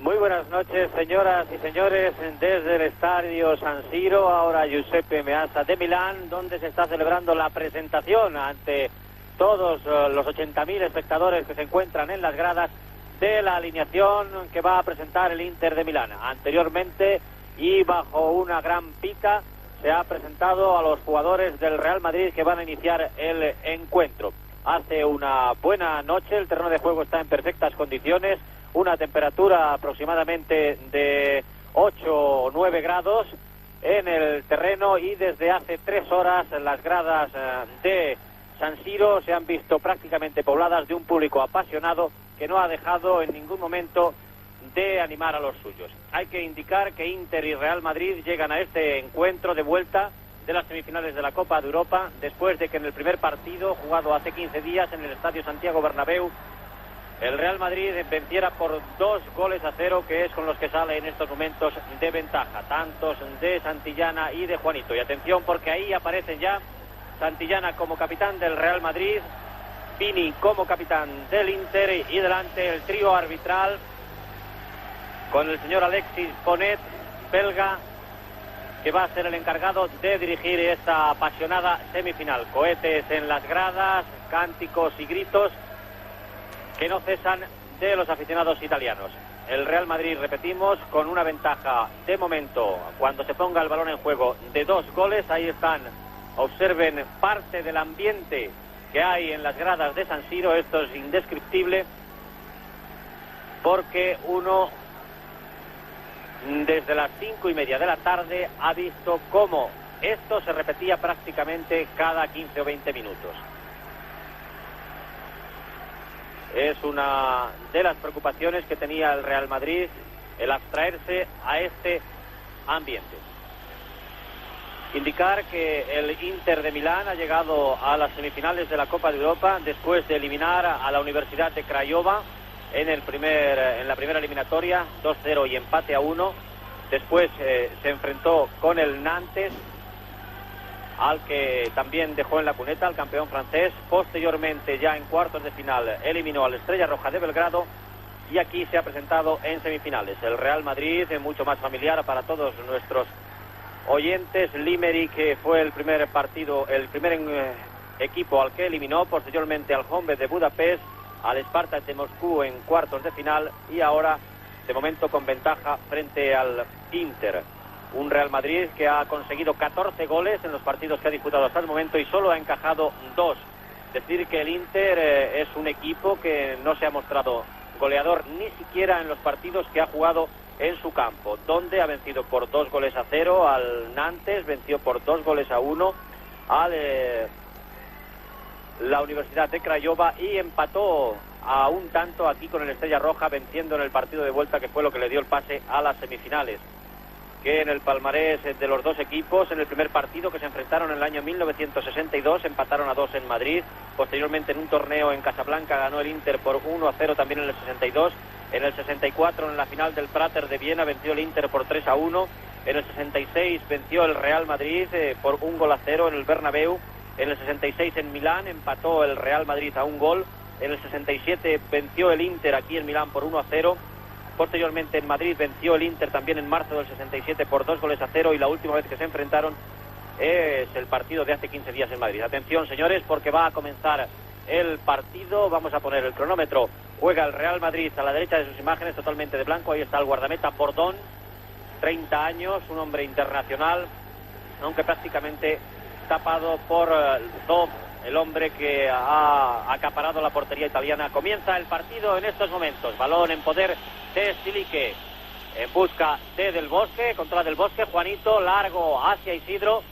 Muy buenas noches, señoras y señores, desde el estadio San Siro, ahora Giuseppe Meazza de Milán, donde se está celebrando la presentación ante todos los 80.000 espectadores que se encuentran en las gradas de la alineación que va a presentar el Inter de Milán. Anteriormente, y bajo una gran pica, se ha presentado a los jugadores del Real Madrid que van a iniciar el encuentro. Hace una buena noche, el terreno de juego está en perfectas condiciones, una temperatura aproximadamente de 8 o 9 grados en el terreno, y desde hace 3 horas las gradas de San Siro se han visto prácticamente pobladas de un público apasionado que no ha dejado en ningún momento de animar a los suyos. Hay que indicar que Inter y Real Madrid llegan a este encuentro de vuelta de las semifinales de la Copa de Europa después de que en el primer partido, jugado hace 15 días en el Estadio Santiago Bernabéu, el Real Madrid venciera por 2-0, que es con los que sale en estos momentos de ventaja, tantos de Santillana y de Juanito. Y atención, porque ahí aparecen ya Santillana como capitán del Real Madrid, Pini como capitán del Inter, y delante el trío arbitral con el señor Alexis Ponet, belga, que va a ser el encargado de dirigir esta apasionada semifinal. Cohetes en las gradas, cánticos y gritos que no cesan de los aficionados italianos. El Real Madrid, repetimos, con una ventaja de momento, cuando se ponga el balón en juego, de 2 goles. Ahí están, observen parte del ambiente que hay en las gradas de San Siro. Esto es indescriptible, porque uno desde las 5:30 de la tarde ha visto cómo esto se repetía prácticamente cada 15 o 20 minutos. Es una de las preocupaciones que tenía el Real Madrid, el abstraerse a este ambiente. Indicar que el Inter de Milán ha llegado a las semifinales de la Copa de Europa después de eliminar a la Universidad de Craiova en la primera eliminatoria, 2-0 y empate a 1. Después se enfrentó con el Nantes, al que también dejó en la cuneta, al campeón francés. Posteriormente, ya en cuartos de final, eliminó al Estrella Roja de Belgrado, y aquí se ha presentado en semifinales. El Real Madrid, mucho más familiar para todos nuestros oyentes. Limerick fue el primer partido, el primer equipo al que eliminó, posteriormente al Honvéd de Budapest, al Spartak de Moscú en cuartos de final, y ahora de momento con ventaja frente al Inter. Un Real Madrid que ha conseguido 14 goles en los partidos que ha disputado hasta el momento y solo ha encajado 2. Decir que el Inter es un equipo que no se ha mostrado goleador ni siquiera en los partidos que ha jugado en su campo, donde ha vencido por 2-0 al Nantes, venció por 2-1 al la Universidad de Craiova, y empató a un tanto aquí con el Estrella Roja, venciendo en el partido de vuelta, que fue lo que le dio el pase a las semifinales. Que en el palmarés de los dos equipos, en el primer partido que se enfrentaron en el año 1962, empataron a 2 en Madrid. Posteriormente, en un torneo en Casablanca, ganó el Inter por 1-0 también en el 62. En el 64, en la final del Prater de Viena, venció el Inter por 3-1. En el 66 venció el Real Madrid por 1-0 en el Bernabéu. En el 66 en Milán empató el Real Madrid a 1 gol. En el 67 venció el Inter aquí en Milán por 1-0. Posteriormente en Madrid venció el Inter también en marzo del 67 por 2-0, y la última vez que se enfrentaron es el partido de hace 15 días en Madrid. Atención, señores, porque va a comenzar el partido. Vamos a poner el cronómetro. Juega el Real Madrid a la derecha de sus imágenes, totalmente de blanco. Ahí está el guardameta Bordón, 30 años, un hombre internacional, aunque prácticamente tapado por Zoff, el hombre que ha acaparado la portería italiana. Comienza el partido en estos momentos. Balón en poder de Stilique, en busca de Del Bosque, controla Del Bosque, Juanito, largo hacia Isidro.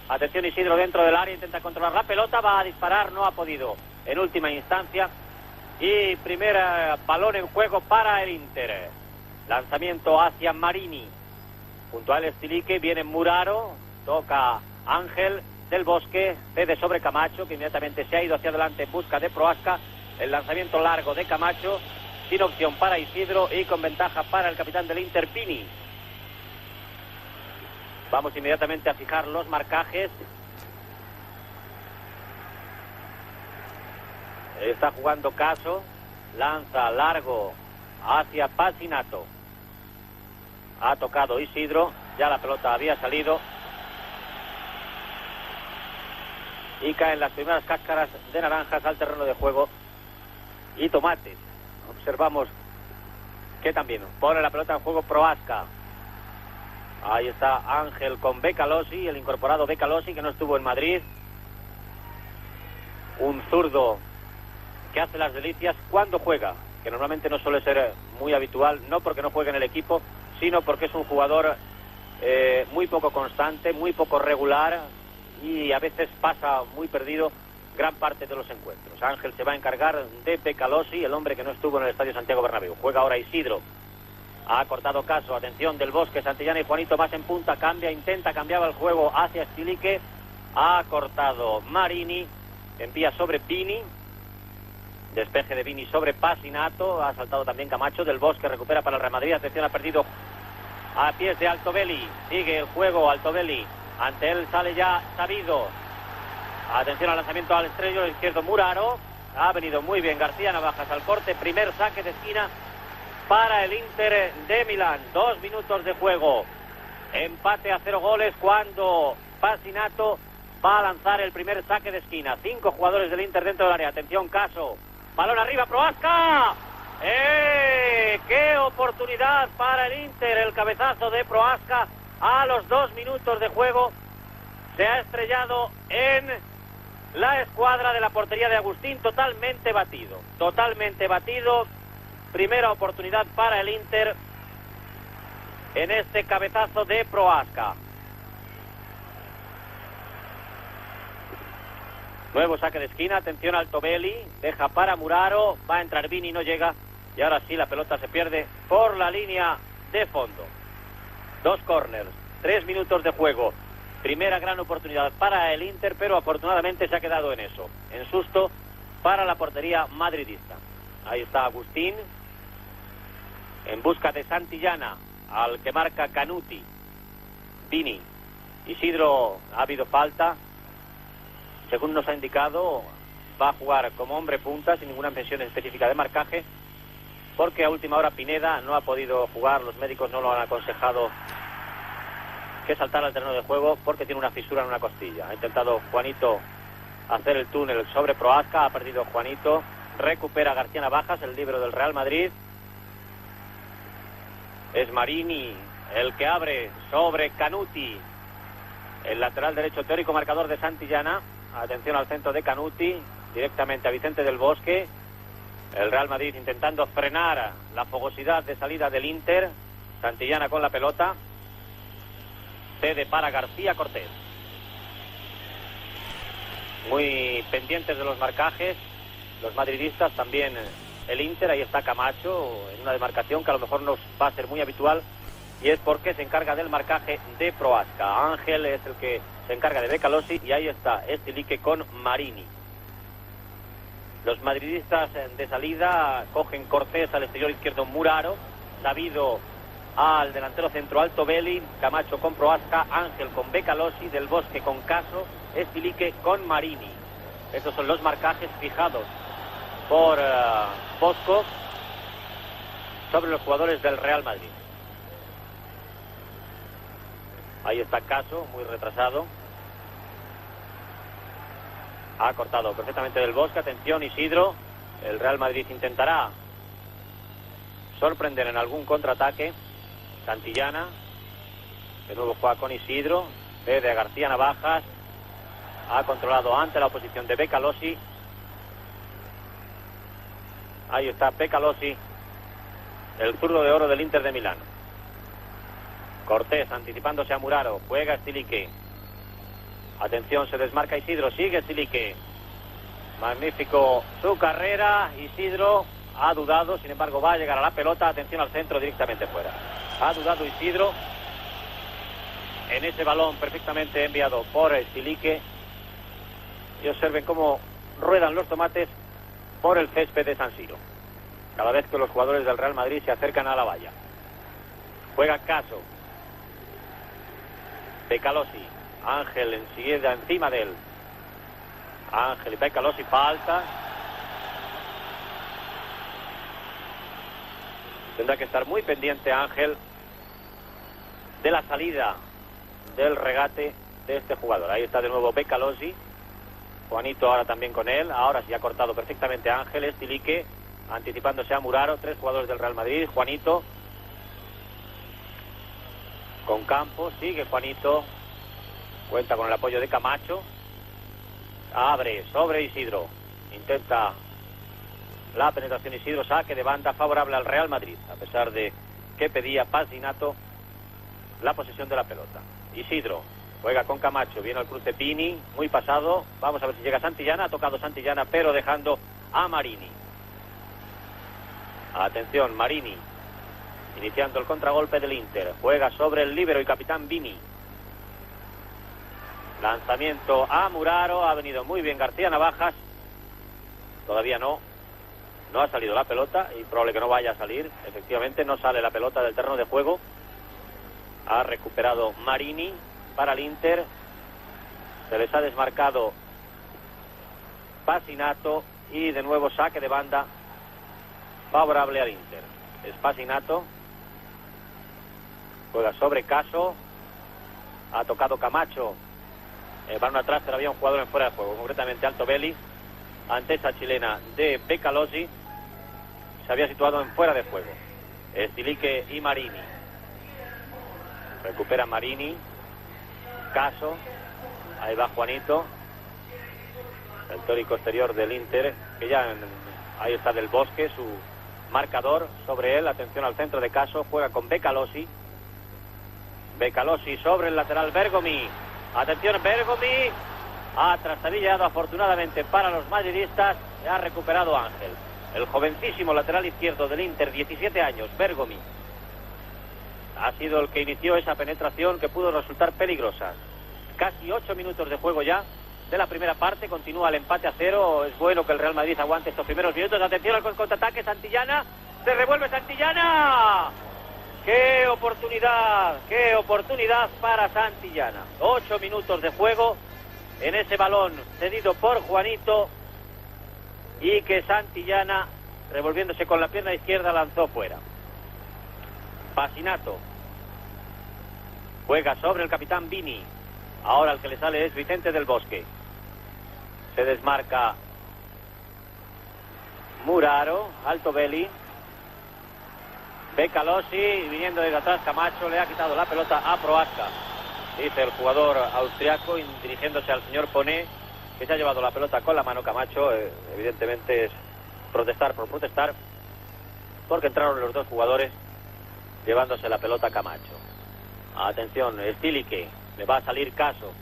Atención, Isidro dentro del área, intenta controlar la pelota, va a disparar, no ha podido en última instancia. Y primer balón en juego para el Inter. Lanzamiento hacia Marini. Junto a él Stilique, viene Muraro, toca Ángel. Del Bosque cede sobre Camacho, que inmediatamente se ha ido hacia adelante en busca de Prohaska. El lanzamiento largo de Camacho, sin opción para Isidro y con ventaja para el capitán del Inter, Pini. Vamos inmediatamente a fijar los marcajes. Está jugando Caso, lanza largo hacia Pacinato. Ha tocado Isidro, ya la pelota había salido. Y caen las primeras cáscaras de naranjas al terreno de juego. Y tomates. Observamos que también pone la pelota en juego Prohaska. Ahí está Ángel con Becalosi, el incorporado Becalosi, que no estuvo en Madrid. Un zurdo que hace las delicias cuando juega, que normalmente no suele ser muy habitual, no porque no juegue en el equipo, sino porque es un jugador muy poco constante, muy poco regular y a veces pasa muy perdido gran parte de los encuentros. Ángel se va a encargar de Becalosi, el hombre que no estuvo en el Estadio Santiago Bernabéu. Juega ahora Isidro. Ha cortado Caso, atención del Bosque, Santillana y Juanito más en punta, cambia, intenta cambiar el juego hacia Stilique. Ha cortado Marini, envía sobre Vini. Despeje de Vini sobre Pasinato. Ha saltado también Camacho. Del Bosque recupera para el Real Madrid. Atención, ha perdido a pies de Altobelli. Sigue el juego Altobelli. Ante él sale ya Sabido. Atención al lanzamiento al extremo izquierdo Muraro. Ha venido muy bien García Navajas al corte. Primer saque de esquina para el Inter de Milán. 2 minutos de juego. Empate a 0 goles cuando Pasinato va a lanzar el primer saque de esquina. 5 jugadores del Inter dentro del área. Atención, Caso. Balón arriba, Prohaska. ¡Qué oportunidad para el Inter! El cabezazo de Prohaska a los 2 minutos de juego. Se ha estrellado en la escuadra de la portería de Agustín. Totalmente batido. Totalmente batido. Primera oportunidad para el Inter en este cabezazo de Prohaska. Nuevo saque de esquina, atención al Altobelli, deja para Muraro, va a entrar Vini, no llega, y ahora sí la pelota se pierde por la línea de fondo. 2 córners, 3 minutos de juego, primera gran oportunidad para el Inter, pero afortunadamente se ha quedado en eso, en susto para la portería madridista. Ahí está Agustín, en busca de Santillana, al que marca Canuti, Vini, Isidro, ha habido falta. Según nos ha indicado, va a jugar como hombre punta, sin ninguna mención específica de marcaje, porque a última hora Pineda no ha podido jugar, los médicos no lo han aconsejado que saltara al terreno de juego porque tiene una fisura en una costilla. Ha intentado Juanito hacer el túnel sobre Prohaska, ha perdido Juanito, recupera García Navajas, el líbero del Real Madrid. Es Marini el que abre sobre Canuti, el lateral derecho teórico marcador de Santillana. Atención al centro de Canuti, directamente a Vicente del Bosque. El Real Madrid intentando frenar la fogosidad de salida del Inter. Santillana con la pelota. Cede para García Cortés. Muy pendientes de los marcajes los madridistas, también el Inter. Ahí está Camacho en una demarcación que a lo mejor no va a ser muy habitual, y es porque se encarga del marcaje de Prohaska. Ángel es el que se encarga de Becalosi y ahí está Stilique con Marini. Los madridistas de salida cogen Cortés al exterior izquierdo Muraro, Sabido al delantero centro Altobelli, Camacho con Prohaska, Ángel con Becalosi, Del Bosque con Caso, Stilique con Marini. Estos son los marcajes fijados por Bosco sobre los jugadores del Real Madrid. Ahí está Caso, muy retrasado. Ha cortado perfectamente Del Bosque. Atención, Isidro. El Real Madrid intentará sorprender en algún contraataque. Santillana. De nuevo juega con Isidro. Ve a García Navajas. Ha controlado ante la oposición de Becalosi. Ahí está Becalosi, el zurdo de oro del Inter de Milán. Cortés anticipándose a Muraro. Juega Stilique. Atención, se desmarca Isidro. Sigue Stilique. Magnífico su carrera. Isidro ha dudado, sin embargo va a llegar a la pelota. Atención al centro, directamente fuera. Ha dudado Isidro en ese balón perfectamente enviado por Stilique. Y observen cómo ruedan los tomates por el césped de San Siro cada vez que los jugadores del Real Madrid se acercan a la valla. Juega Caso. Becalosi. Ángel enseguida encima de él. Ángel y Becalosi, falta. Tendrá que estar muy pendiente Ángel de la salida del regate de este jugador. Ahí está de nuevo Becalosi. Juanito ahora también con él. Ahora sí ha cortado perfectamente a Ángel. Stilique anticipándose a Muraro. 3 jugadores del Real Madrid. Juanito con Campos. Sigue Juanito. Cuenta con el apoyo de Camacho. Abre sobre Isidro. Intenta la penetración Isidro. Saque de banda favorable al Real Madrid, a pesar de que pedía Pasinato la posesión de la pelota. Isidro juega con Camacho. Viene al cruce Pini. Muy pasado. Vamos a ver si llega Santillana. Ha tocado Santillana, pero dejando a Marini. Atención, Marini. Iniciando el contragolpe del Inter. Juega sobre el líbero y capitán Vini. Lanzamiento a Muraro. Ha venido muy bien García Navajas. Todavía no ha salido la pelota y probable que no vaya a salir. Efectivamente no sale la pelota del terreno de juego. Ha recuperado Marini para el Inter. Se les ha desmarcado Pasinato y de nuevo saque de banda favorable al Inter. Es Pasinato. Juega sobre Caso. Ha tocado Camacho. Balón atrás, pero había un jugador en fuera de juego, concretamente Altobelli. Ante esa chilena de Becalosi, se había situado en fuera de juego. Stilique y Marini. Recupera Marini. Caso. Ahí va Juanito. El teórico exterior del Inter, que ya ahí está Del Bosque, su marcador sobre él. Atención al centro de Caso. Juega con Becalosi. Becalosi sobre el lateral Bergomi. Atención, Bergomi ha trastabillado afortunadamente para los madridistas. Se ha recuperado Ángel. El jovencísimo lateral izquierdo del Inter, 17 años, Bergomi, ha sido el que inició esa penetración que pudo resultar peligrosa. Casi 8 minutos de juego ya de la primera parte. Continúa el empate a 0. Es bueno que el Real Madrid aguante estos primeros minutos. Atención al contraataque. Santillana. Se revuelve Santillana. ¡Qué oportunidad! ¡Qué oportunidad para Santillana! 8 minutos de juego en ese balón cedido por Juanito y que Santillana, revolviéndose con la pierna izquierda, lanzó fuera. Pasinato juega sobre el capitán Vini. Ahora el que le sale es Vicente del Bosque. Se desmarca Muraro. Altobelli. Becalosi, viniendo desde atrás Camacho, le ha quitado la pelota a Prohaska, dice el jugador austriaco, dirigiéndose al señor Poné, que se ha llevado la pelota con la mano. Camacho, evidentemente es protestar por protestar, porque entraron los dos jugadores llevándose la pelota a Camacho. Atención, Stilique, le va a salir Caso.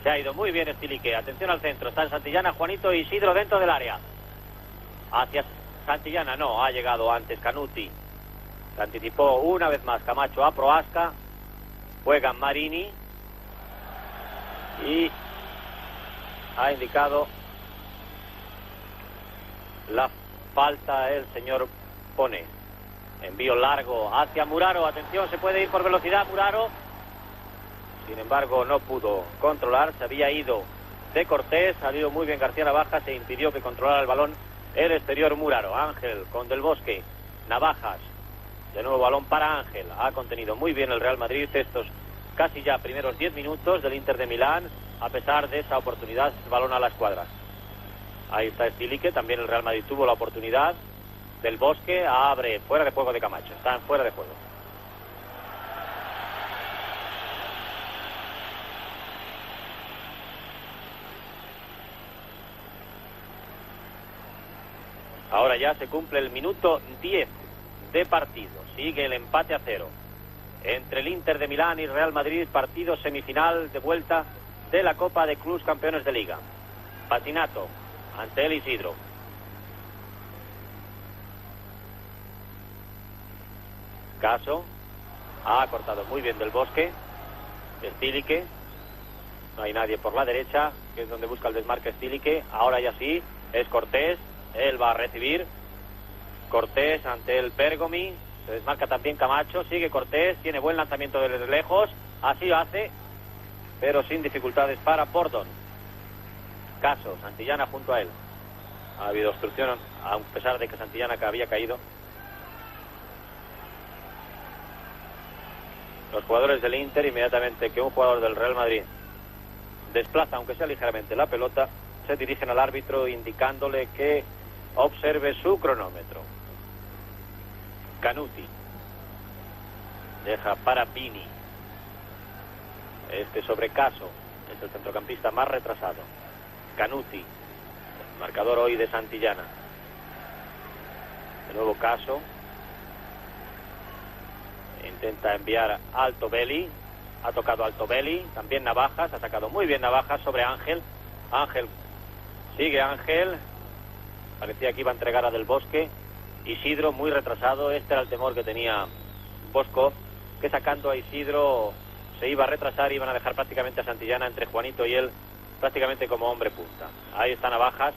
Se ha ido muy bien Stilique. Atención al centro, está en Santillana, Juanito e Isidro dentro del área. Hacia Santillana no, ha llegado antes Canuti. Se anticipó una vez más Camacho a Prohaska. Juega Marini. Y ha indicado la falta el señor Poné. Envío largo hacia Muraro. Atención, se puede ir por velocidad Muraro. Sin embargo, no pudo controlar. Se había ido de Cortés. Ha ido muy bien García Navajas. Se impidió que controlara el balón el exterior Muraro. Ángel con Del Bosque. Navajas. De nuevo balón para Ángel. Ha contenido muy bien el Real Madrid estos casi ya primeros 10 minutos del Inter de Milán, a pesar de esa oportunidad. El balón a la escuadra. Ahí está Stilique. También el Real Madrid tuvo la oportunidad. Del Bosque abre fuera de juego de Camacho. Están fuera de juego. Ahora ya se cumple el minuto 10 de partido. Sigue el empate a 0 entre el Inter de Milán y Real Madrid, partido semifinal de vuelta de la Copa de Clubs Campeones de Liga. Pasinato ante el Isidro. Caso ha cortado muy bien Del Bosque. Stilique. No hay nadie por la derecha, que es donde busca el desmarque Stilique. Ahora ya sí, es Cortés. Él va a recibir. Cortés ante el Bergomi. Se desmarca también Camacho. Sigue Cortés. Tiene buen lanzamiento desde lejos. Así lo hace, pero sin dificultades para Bordon. Caso. Santillana junto a él. Ha habido obstrucción, a pesar de que Santillana que había caído. Los jugadores del Inter, inmediatamente que un jugador del Real Madrid desplaza, aunque sea ligeramente, la pelota, se dirigen al árbitro indicándole que observe su cronómetro. Canuti deja para Pini. Sobre Caso es el centrocampista más retrasado. Canuti, el marcador hoy de Santillana. De nuevo Caso. Intenta enviar Altobelli. Ha tocado Altobelli. También Navajas. Ha sacado muy bien Navajas sobre Ángel. Ángel. Sigue Ángel. Parecía que iba a entregar a Del Bosque. Isidro muy retrasado. Este era el temor que tenía Bosco, que sacando a Isidro se iba a retrasar. Iban a dejar prácticamente a Santillana entre Juanito y él, prácticamente como hombre punta. Ahí está Navajas.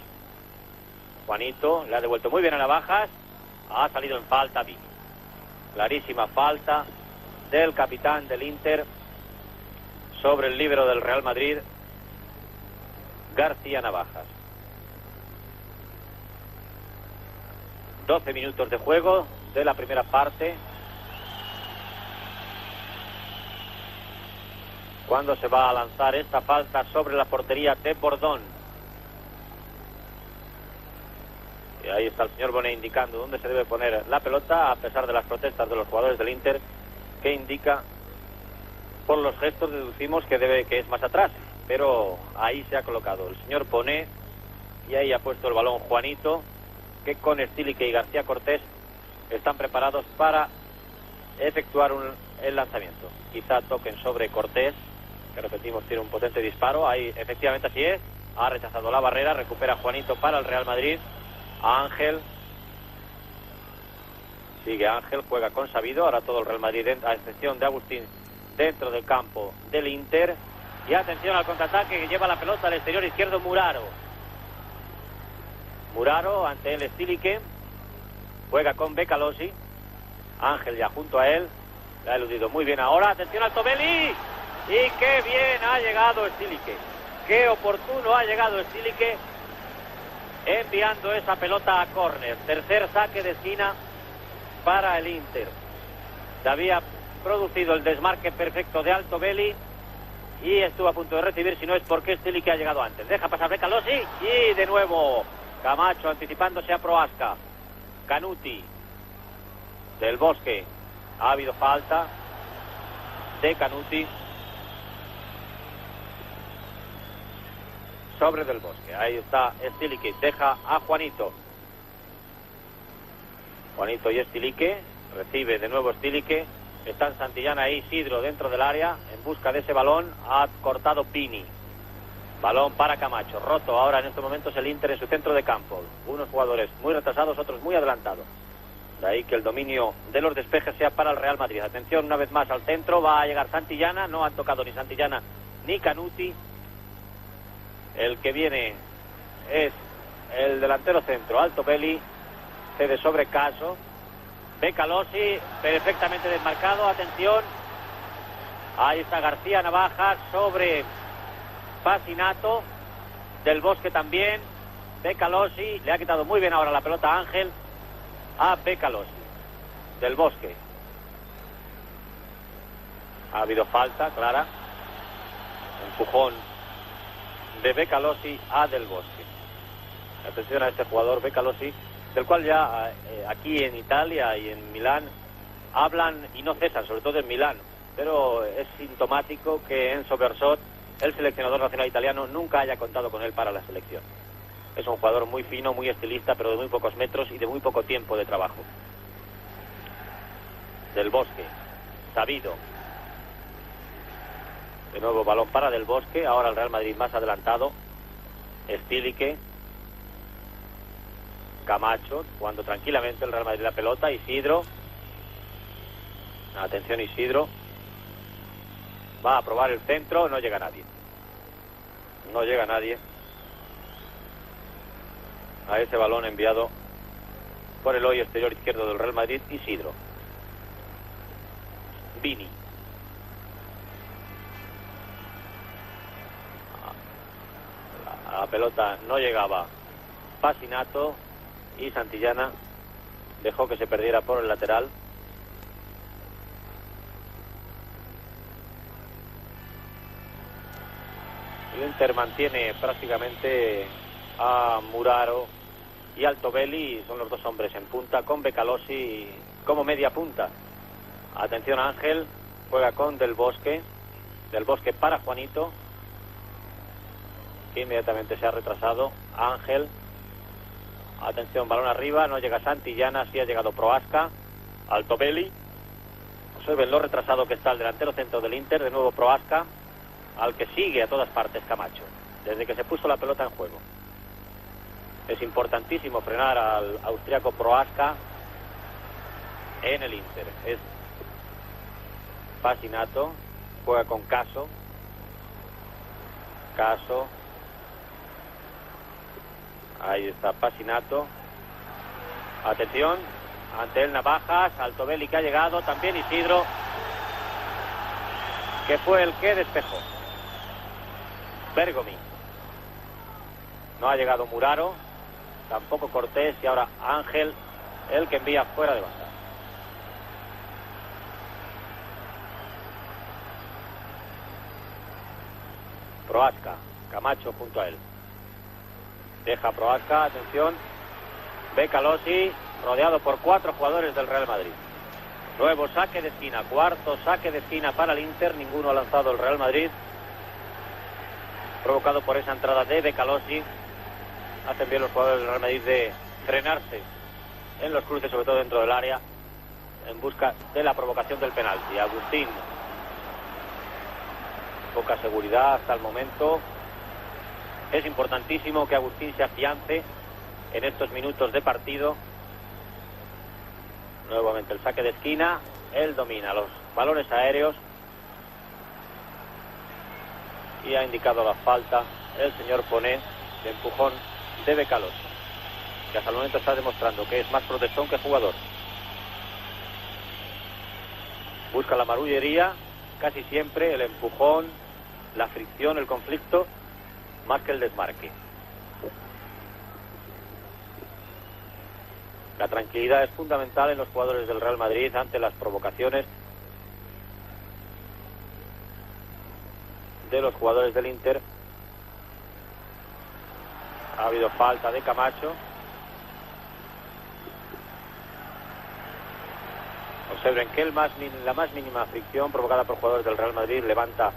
Juanito le ha devuelto muy bien a Navajas. Ha salido en falta Vini. Clarísima falta del capitán del Inter sobre el líbero del Real Madrid, García Navajas. 12 minutos de juego de la primera parte, cuando se va a lanzar esta falta sobre la portería de Bordón. Y ahí está el señor Bonet indicando dónde se debe poner la pelota, a pesar de las protestas de los jugadores del Inter, que indica, por los gestos deducimos que es más atrás, pero ahí se ha colocado el señor Bonet y ahí ha puesto el balón Juanito, que con Stilique y García Cortés están preparados para efectuar el lanzamiento. Quizá toquen sobre Cortés, que repetimos tiene un potente disparo. Ahí efectivamente así es. Ha rechazado la barrera, recupera Juanito para el Real Madrid. A Ángel. Sigue Ángel, juega con Sabido. Ahora todo el Real Madrid, a excepción de Agustín, dentro del campo del Inter. Y atención al contraataque que lleva la pelota al exterior izquierdo Muraro. Muraro ante el Stilique. Juega con Becalosi. Ángel ya junto a él. Le ha eludido muy bien ahora. Atención al Tobelli. Y qué bien ha llegado Stilique. Qué oportuno ha llegado Stilique, enviando esa pelota a córner. Tercer saque de esquina para el Inter. Se había producido el desmarque perfecto de Altobelli y estuvo a punto de recibir, si no es porque Stilique ha llegado antes. Deja pasar Becalosi y de nuevo Camacho anticipándose a Proasca. Canuti. Del Bosque. Ha habido falta de Canuti sobre Del Bosque. Ahí está Stilique. Deja a Juanito. Juanito y Stilique. Recibe de nuevo Stilique. Están Santillana e Isidro dentro del área en busca de ese balón. Ha cortado Pini. Balón para Camacho. Roto ahora en estos momentos el Inter en su centro de campo. Unos jugadores muy retrasados, otros muy adelantados. De ahí que el dominio de los despejes sea para el Real Madrid. Atención una vez más al centro. Va a llegar Santillana. No han tocado ni Santillana ni Canuti. El que viene es el delantero centro, Altobelli. Cede sobre Caso. Becalosi, perfectamente desmarcado. Atención. Ahí está García Navajas sobre Fascinato. Del Bosque también. Becalosi. Le ha quitado muy bien ahora la pelota a Ángel. A Becalosi. Del Bosque. Ha habido falta clara. Empujón de Becalosi a Del Bosque. Atención a este jugador Becalosi, del cual ya aquí en Italia y en Milán hablan y no cesan, sobre todo en Milán, pero es sintomático que Enzo Bersot, el seleccionador nacional italiano, nunca haya contado con él para la selección. Es un jugador muy fino, muy estilista, pero de muy pocos metros y de muy poco tiempo de trabajo. Del Bosque. Sabido. De nuevo balón para Del Bosque. Ahora el Real Madrid más adelantado. Stilique. Camacho. Jugando tranquilamente el Real Madrid la pelota. Isidro. Atención Isidro. Va a probar el centro. No llega nadie. No llega nadie a ese balón enviado por el hoy exterior izquierdo del Real Madrid, Isidro. Vini. La pelota no llegaba. Fascinato y Santillana dejó que se perdiera por el lateral. El Inter mantiene prácticamente a Muraro y Altobelli, son los dos hombres en punta, con Becalosi como media punta. Atención, Ángel, juega con Del Bosque para Juanito, que inmediatamente se ha retrasado. Ángel, atención, balón arriba, no llega Santillana, sí ha llegado Prohaska. Altobelli, observen lo retrasado que está el delantero centro del Inter, de nuevo Prohaska, al que sigue a todas partes Camacho, desde que se puso la pelota en juego. Es importantísimo frenar al austriaco Prohaska en el Inter. Es Fascinato, juega con Caso. Ahí está Fascinato. Atención, ante él Navajas, Altobelli que ha llegado, también Isidro, que fue el que despejó. Bergomi. No ha llegado Muraro, tampoco Cortés, y ahora Ángel, el que envía fuera de banda. Prohaska, Camacho junto a él. Deja Prohaska, atención. Becalosi, rodeado por 4 jugadores del Real Madrid. Nuevo saque de esquina, cuarto saque de esquina para el Inter, ninguno ha lanzado el Real Madrid, provocado por esa entrada de Becalosi. Hacen bien los jugadores del Real Madrid de frenarse en los cruces, sobre todo dentro del área, en busca de la provocación del penalti. Agustín, poca seguridad hasta el momento. Es importantísimo que Agustín se afiance en estos minutos de partido. Nuevamente el saque de esquina, él domina los balones aéreos y ha indicado la falta el señor Poné de empujón de Becalosi, que hasta el momento está demostrando que es más protestón que jugador. Busca la marullería, casi siempre el empujón, la fricción, el conflicto, más que el desmarque. La tranquilidad es fundamental en los jugadores del Real Madrid ante las provocaciones de los jugadores del Inter. Ha habido falta de Camacho. Observen que la más mínima fricción provocada por jugadores del Real Madrid levanta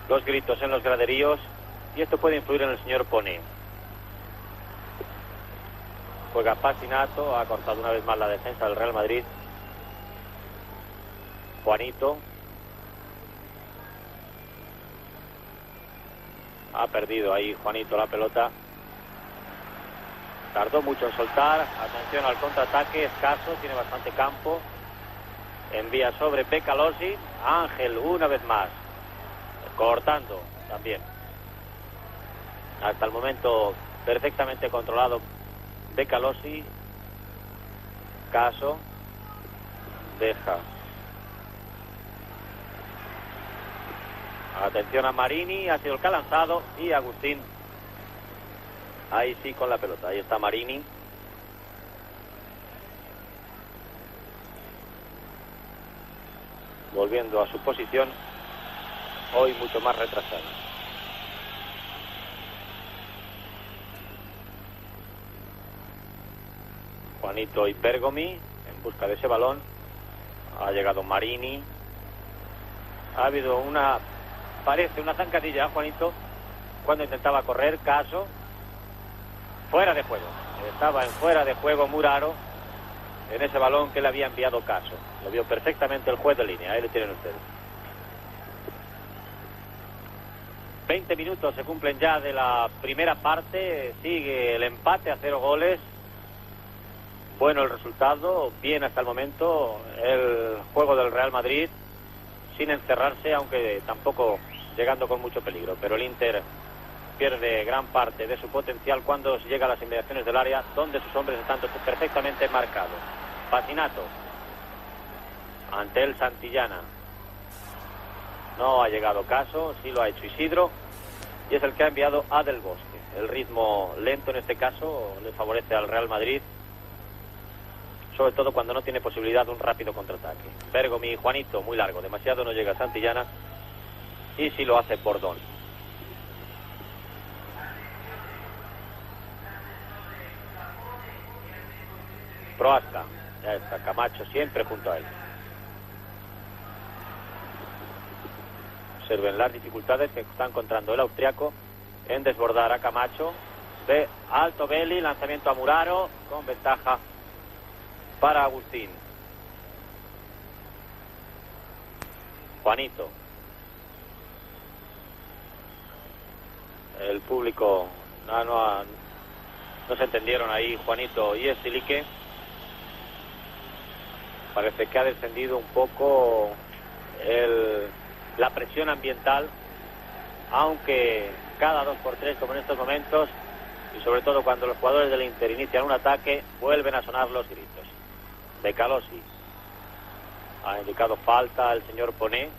los gritos en los graderíos, y esto puede influir en el señor Poné. Juega Fascinato, ha cortado una vez más la defensa del Real Madrid. Juanito ha perdido ahí Juanito la pelota, tardó mucho en soltar. Atención al contraataque, escaso, tiene bastante campo, envía sobre Becalosi. Ángel una vez más cortando también, hasta el momento perfectamente controlado Becalosi. Caso deja. Atención a Marini, ha sido el que ha lanzado, y Agustín ahí sí con la pelota. Ahí está Marini. Volviendo a su posición, hoy mucho más retrasado. Juanito y Bergomi en busca de ese balón. Ha llegado Marini. Ha habido parece una zancadilla a Juanito cuando intentaba correr. Caso fuera de juego. Estaba en fuera de juego Muraro en ese balón que le había enviado Caso. Lo vio perfectamente el juez de línea. Ahí lo tienen ustedes. 20 minutos se cumplen ya de la primera parte. Sigue el empate a 0 goles. Bueno el resultado, bien hasta el momento el juego del Real Madrid, sin encerrarse, aunque tampoco llegando con mucho peligro. Pero el Inter pierde gran parte de su potencial cuando llega a las inmediaciones del área, donde sus hombres están perfectamente marcados. Fascinato ante el Santillana. No ha llegado Caso, sí lo ha hecho Isidro, y es el que ha enviado a Del Bosque. El ritmo lento en este caso le favorece al Real Madrid, sobre todo cuando no tiene posibilidad de un rápido contraataque. Bergomi y Juanito, muy largo, demasiado, no llega Santillana, y sí lo hace Bordón. Prohaska. Ya está Camacho siempre junto a él. Observen las dificultades que está encontrando el austriaco en desbordar a Camacho. De Alto Belli, lanzamiento a Muraro, con ventaja para Agustín. Juanito. El público no se entendieron ahí, Juanito y Stilique. Parece que ha descendido un poco la presión ambiental, aunque cada 2x3, como en estos momentos, y sobre todo cuando los jugadores del Inter inician un ataque, vuelven a sonar los gritos. De Calosi ha indicado falta el señor Poné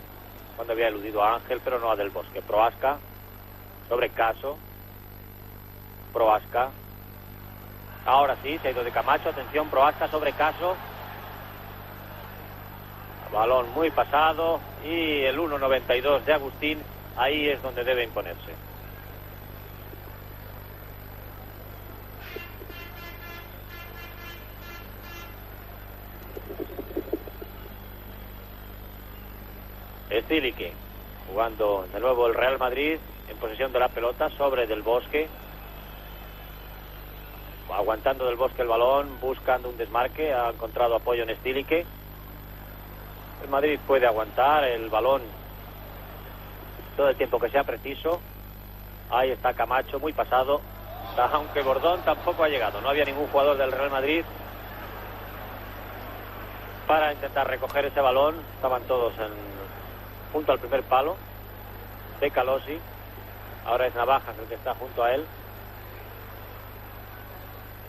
cuando había eludido a Ángel, pero no a Del Bosque. Prohaska sobre Caso. Prohaska. Ahora sí, se ha ido de Camacho. Atención, Prohaska sobre Caso. Balón muy pasado. Y el 1.92 de Agustín. Ahí es donde debe imponerse. Stilique jugando de nuevo el Real Madrid en posesión de la pelota sobre Del Bosque, aguantando Del Bosque el balón, buscando un desmarque, ha encontrado apoyo en Stilique. El Madrid puede aguantar el balón todo el tiempo que sea preciso. Ahí está Camacho, muy pasado, aunque Bordón tampoco ha llegado. No había ningún jugador del Real Madrid para intentar recoger ese balón. Estaban todos junto al primer palo de Calosi. Ahora es Navajas el que está junto a él.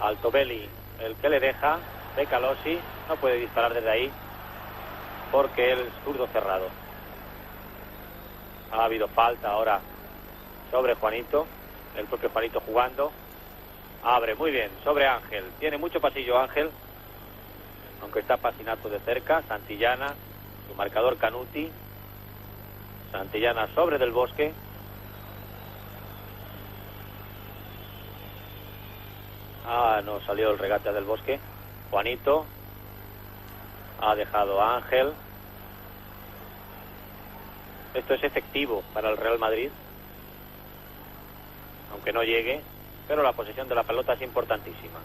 Alto Belli el que le deja. De Calosi no puede disparar desde ahí porque él es zurdo cerrado. Ha habido falta ahora sobre Juanito, el propio Juanito jugando. Abre muy bien sobre Ángel, tiene mucho pasillo Ángel, aunque está Pasinato de cerca. Santillana, su marcador Canuti. Santillana sobre Del Bosque. No salió el regate a Del Bosque. Juanito ha dejado a Ángel. Esto es efectivo para el Real Madrid, aunque no llegue, pero la posesión de la pelota es importantísima.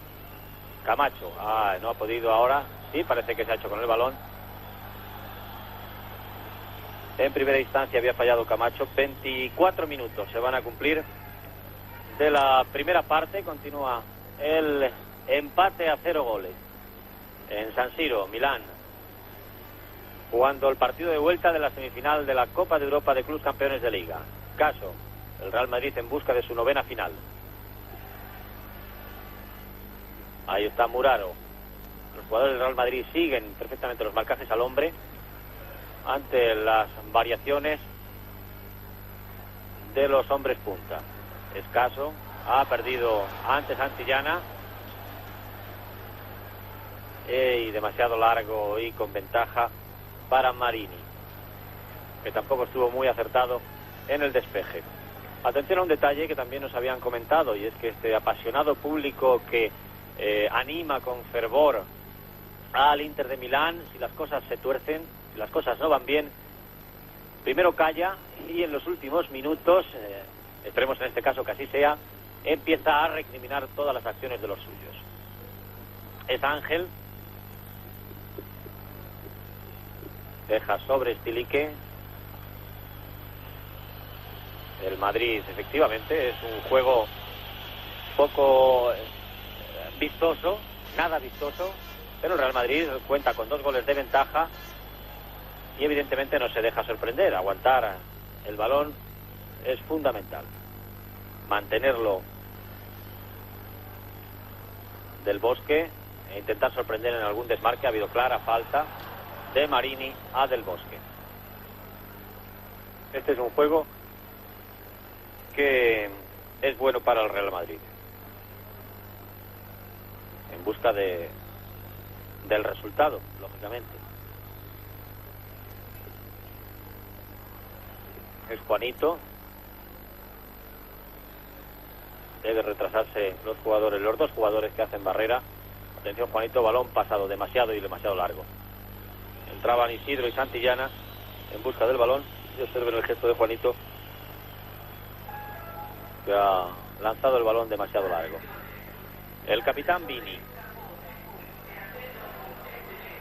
Camacho, no ha podido ahora. Sí, parece que se ha hecho con el balón. En primera instancia había fallado Camacho. 24 minutos se van a cumplir de la primera parte. Continúa el empate a 0 goles en San Siro, Milán, jugando el partido de vuelta de la semifinal de la Copa de Europa de Clubes Campeones de Liga. Caso, el Real Madrid en busca de su 9ª final. Ahí está Muraro. Los jugadores del Real Madrid siguen perfectamente los marcajes al hombre ante las variaciones de los hombres punta. Escaso ha perdido antes Santillana y demasiado largo y con ventaja para Marini, que tampoco estuvo muy acertado en el despeje. Atención a un detalle que también nos habían comentado, y es que este apasionado público que anima con fervor al Inter de Milán, si las cosas se tuercen, si las cosas no van bien, primero calla y en los últimos minutos, esperemos en este caso que así sea, empieza a recriminar todas las acciones de los suyos. Es Ángel, deja sobre Stilique. El Madrid efectivamente es un juego poco vistoso, nada vistoso, pero el Real Madrid cuenta con 2 goles de ventaja y evidentemente no se deja sorprender. Aguantar el balón es fundamental, mantenerlo Del Bosque e intentar sorprender en algún desmarque. Ha habido clara falta de Marini a Del Bosque. Este es un juego que es bueno para el Real Madrid, en busca del resultado, lógicamente. Es Juanito. Debe retrasarse los dos jugadores que hacen barrera Atención, Juanito, balón pasado demasiado y demasiado largo. Entraban Isidro y Santillana en busca del balón. Y observen el gesto de Juanito, que ha lanzado el balón demasiado largo. El capitán Vini,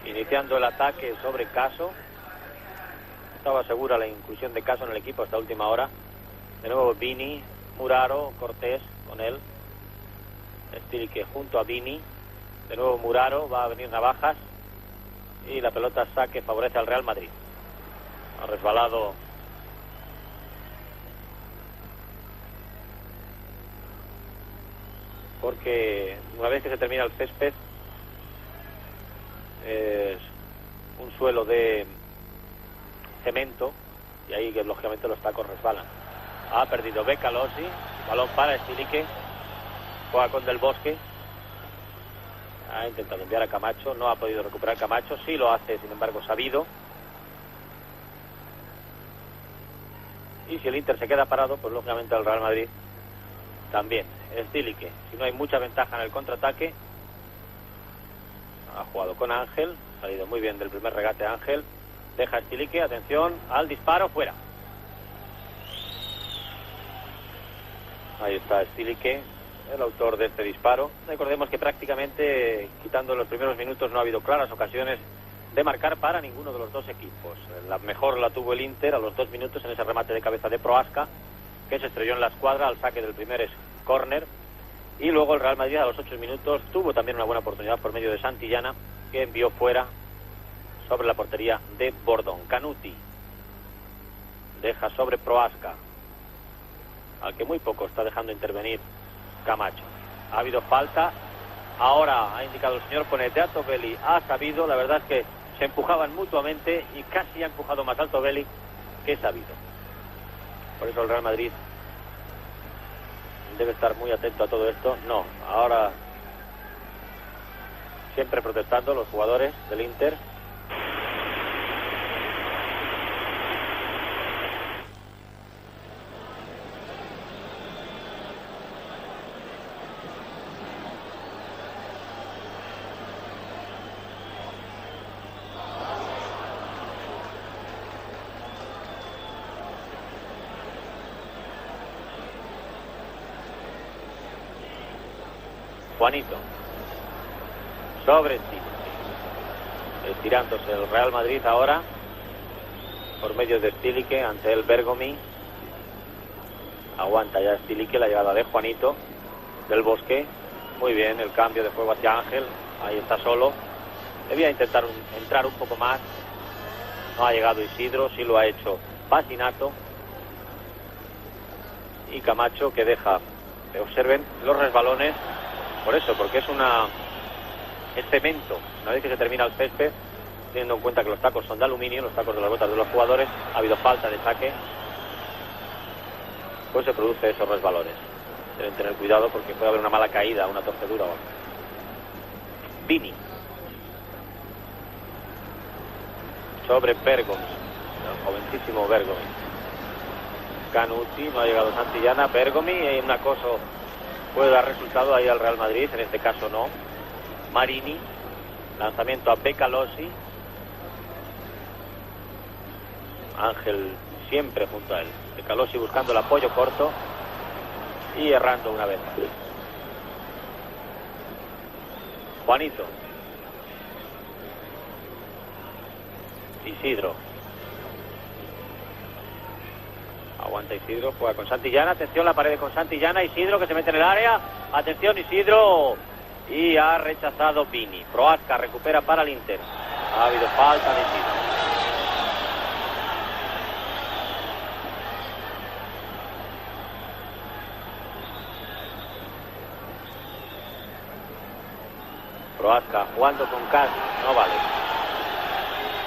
iniciando el ataque sobre Caso. Estaba segura la inclusión de Caso en el equipo hasta última hora. De nuevo Vini, Muraro, Cortés con él. Stilique junto a Vini. De nuevo Muraro, va a venir Navajas. Y la pelota saque favorece al Real Madrid. Ha resbalado porque una vez que se termina el césped es un suelo de cemento y ahí que lógicamente los tacos resbalan. Ha perdido Becalosi, balón para Stilique, juega con Del Bosque, ha intentado enviar a Camacho, no ha podido recuperar Camacho, sí lo hace sin embargo Sabido. Y si el Inter se queda parado, pues lógicamente el Real Madrid también. Stilique, si no hay mucha ventaja en el contraataque, ha jugado con Ángel, ha salido muy bien del primer regate Ángel, deja Stilique, atención al disparo, fuera. Ahí está Stilique, el autor de este disparo. Recordemos que prácticamente, quitando los primeros minutos, no ha habido claras ocasiones de marcar para ninguno de los dos equipos. La mejor la tuvo el Inter a los 2 minutos en ese remate de cabeza de Prohaska, que se estrelló en la escuadra al saque del primer córner. Y luego el Real Madrid a los 8 minutos tuvo también una buena oportunidad por medio de Santillana, que envió fuera sobre la portería de Bordón. Canuti deja sobre Prohaska, al que muy poco está dejando intervenir Camacho. Ha habido falta. Ahora ha indicado el señor Ponete, Tobeli ha Sabido. La verdad es que se empujaban mutuamente y casi ha empujado más al Tobeli que Sabido. Por eso el Real Madrid debe estar muy atento a todo esto. No, ahora siempre protestando los jugadores del Inter. Juanito sobre Stilique, estirándose el Real Madrid ahora por medio de Stilique, ante el Bergomi. Aguanta ya Stilique la llegada de Juanito. Del Bosque, muy bien el cambio de juego hacia Ángel, ahí está solo, debía intentar entrar un poco más, no ha llegado Isidro, sí lo ha hecho Pasinato. Y Camacho, que deja, observen los resbalones. Por eso, porque es cemento. Una vez que se termina el césped, teniendo en cuenta que los tacos son de aluminio, los tacos de las botas de los jugadores, ha habido falta de saque, pues se produce esos resbalones. Deben tener cuidado porque puede haber una mala caída, una torcedura o algo. Vini sobre Bergomi, el jovencísimo Bergomi. Canuti, no ha llegado Santillana. Bergomi, y un acoso puede dar resultado ahí al Real Madrid, en este caso no. Marini, lanzamiento a Becalosi. Ángel siempre junto a él. Becalosi buscando el apoyo corto y errando una vez más. Juanito. Isidro. Aguanta Isidro, juega con Santillana. Atención, la pared con Santillana. Isidro, que se mete en el área. Atención, Isidro. Y ha rechazado Vini. Prohaska recupera para el Inter. Ha habido falta de Isidro. Prohaska jugando con Cas. No vale.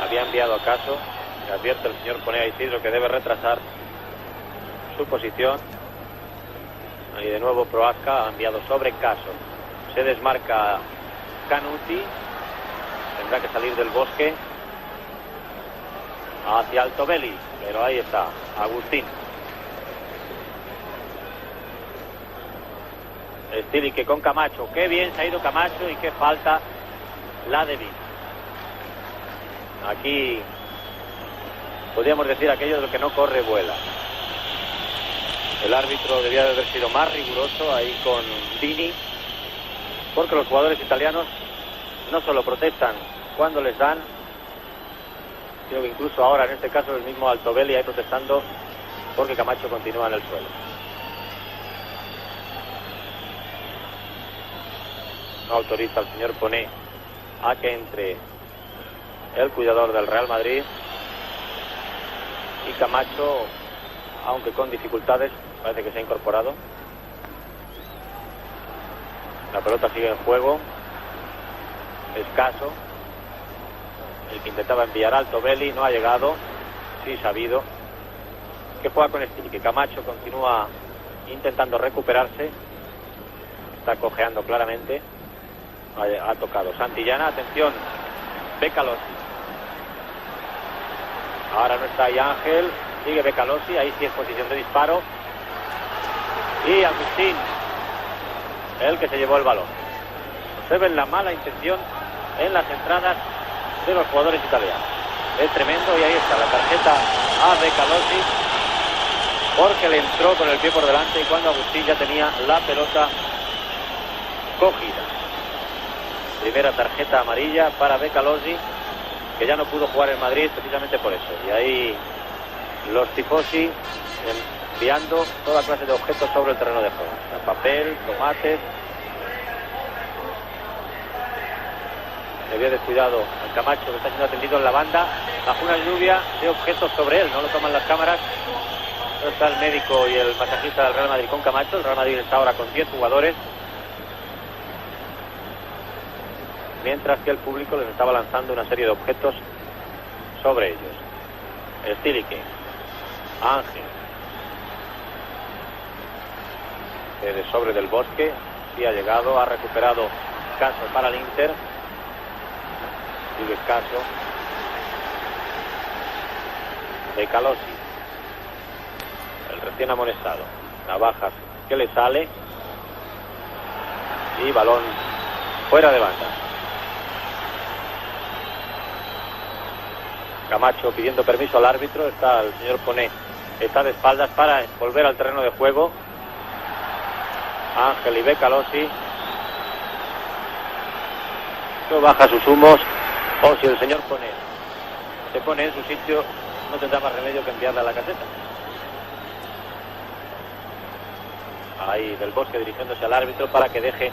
Había enviado a Caso. Le advierte el señor Ponea a Isidro que debe retrasar su posición. Y de nuevo Prohaska ha enviado sobre Caso. Se desmarca Canuti. Tendrá que salir Del Bosque hacia Altobelli, pero ahí está Agustín. Stilique con Camacho. Qué bien se ha ido Camacho y qué falta la de Vini. Aquí podríamos decir aquello de lo que no corre vuela. El árbitro debía de haber sido más riguroso ahí con Vini, porque los jugadores italianos no solo protestan cuando les dan, sino que incluso ahora, en este caso, el mismo Altobelli ahí protestando porque Camacho continúa en el suelo. No autoriza al señor Poné a que entre el cuidador del Real Madrid, y Camacho, aunque con dificultades, parece que se ha incorporado. La pelota sigue en juego, escaso. El que intentaba enviar Altobelli no ha llegado, sí sabido. Que juega con Stilique. Camacho continúa intentando recuperarse, está cojeando claramente. Ha tocado Santillana, atención, Becalosi. Ahora no está ahí Ángel, sigue Becalosi, ahí sí es posición de disparo. Y Agustín, el que se llevó el balón. Se ven la mala intención en las entradas de los jugadores italianos. Es tremendo, y ahí está la tarjeta a Becalosi, porque le entró con el pie por delante y cuando Agustín ya tenía la pelota cogida. Primera tarjeta amarilla para Becalosi, que ya no pudo jugar en Madrid precisamente por eso. Y ahí los tifosi enviando toda clase de objetos sobre el terreno de juego. Papel, tomates. Le había descuidado al Camacho, que está siendo atendido en la banda bajo una lluvia de objetos sobre él. No lo toman las cámaras. No está el médico y el masajista del Real Madrid con Camacho. El Real Madrid está ahora con 10 jugadores, mientras que el público les estaba lanzando una serie de objetos sobre ellos. Stilique, Ángel, de sobre del Bosque, sí ha llegado, ha recuperado Caso para el Inter. Sigue Caso. Becalosi, el recién amonestado. Navajas que le sale. Y balón fuera de banda. Camacho pidiendo permiso al árbitro. Está el señor Poné, está de espaldas para volver al terreno de juego. Ángel y Becalosi. No baja sus humos, o si el señor Poné se pone en su sitio, no tendrá más remedio que enviarle a la caseta. Ahí del Bosque dirigiéndose al árbitro para que deje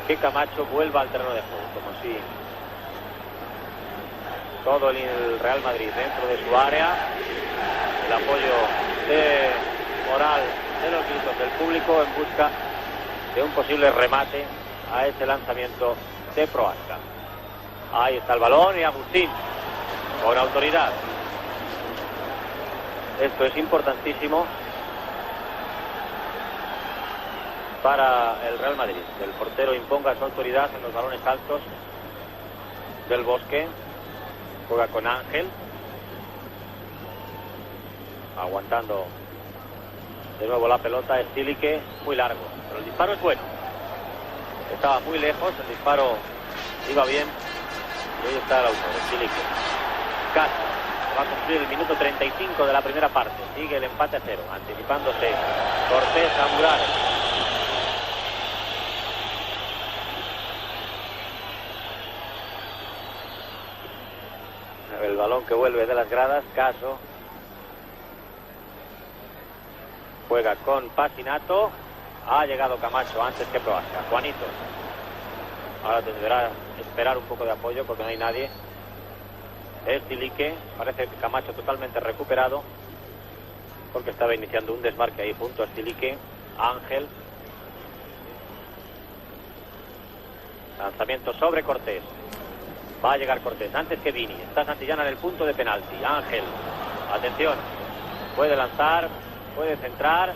que Camacho vuelva al terreno de juego, como si todo el Real Madrid dentro de su área. El apoyo de moral de los gritos del público en busca de un posible remate a ese lanzamiento de Prohaska. Ahí está el balón y Agustín con autoridad. Esto es importantísimo para el Real Madrid, que el portero imponga su autoridad en los balones altos del Bosque. Juega con Ángel, aguantando de nuevo la pelota. Stilique, muy largo, pero el disparo es bueno. Estaba muy lejos, el disparo iba bien. Y ahí está el autor, Stilique. Caso va a cumplir el minuto 35 de la primera parte. Sigue el empate a 0, anticipándose Cortés a Murales. El balón que vuelve de las gradas. Caso juega con Pasinato. Ha llegado Camacho antes que Prohaska. Juanito ahora tendrá que esperar un poco de apoyo porque no hay nadie. Stilique, parece que Camacho totalmente recuperado, porque estaba iniciando un desmarque ahí junto a Stilique. Ángel, lanzamiento sobre Cortés. Va a llegar Cortés antes que Vini. Está Santillana en el punto de penalti. Ángel, atención, puede lanzar, puede centrar.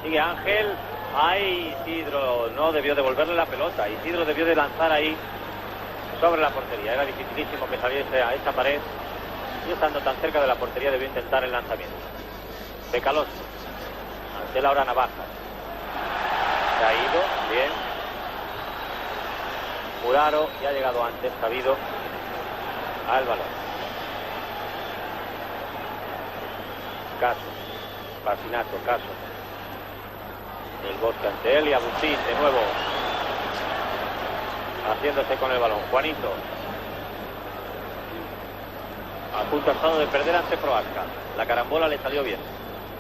Sigue Ángel. Ay, Isidro no debió devolverle la pelota. Isidro debió de lanzar ahí sobre la portería. Era dificilísimo que saliese a esa pared, y estando tan cerca de la portería debió intentar el lanzamiento. Becalosi, ante Laura Navajas. Se ha ido, bien. Muraro ya ha llegado antes, sabido al balón. Caso, Fascinato, Caso. Del Bosque ante él y Agustín de nuevo haciéndose con el balón. Juanito. A punto ha estado de perder ante Prohaska. La carambola le salió bien.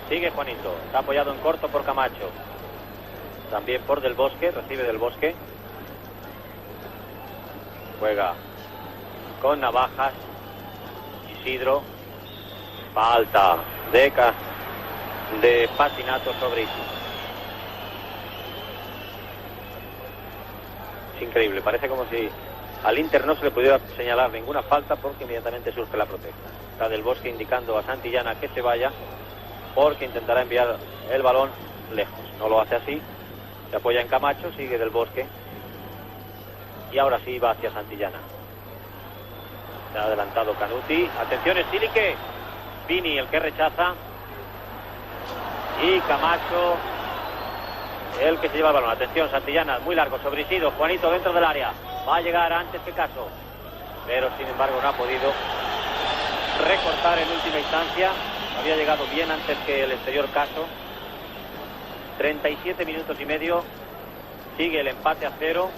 Sigue Juanito. Está apoyado en corto por Camacho. También por Del Bosque. Recibe Del Bosque. Juega con Navajas. Isidro. Falta de Fascinato sobre Isidro. Es increíble. Parece como si al Inter no se le pudiera señalar ninguna falta porque inmediatamente surge la protesta. Está Del Bosque indicando a Santillana que se vaya porque intentará enviar el balón lejos. No lo hace así. Se apoya en Camacho, sigue Del Bosque. Y ahora sí va hacia Santillana. Se ha adelantado Canuti. Atención, Stilique. Vini el que rechaza. Y Camacho el que se lleva el balón. Atención, Santillana, muy largo sobre Isidro. Juanito dentro del área. Va a llegar antes que Caso. Pero sin embargo no ha podido recortar en última instancia. Había llegado bien antes que el exterior Caso. 37 minutos y medio. Sigue el empate a 0.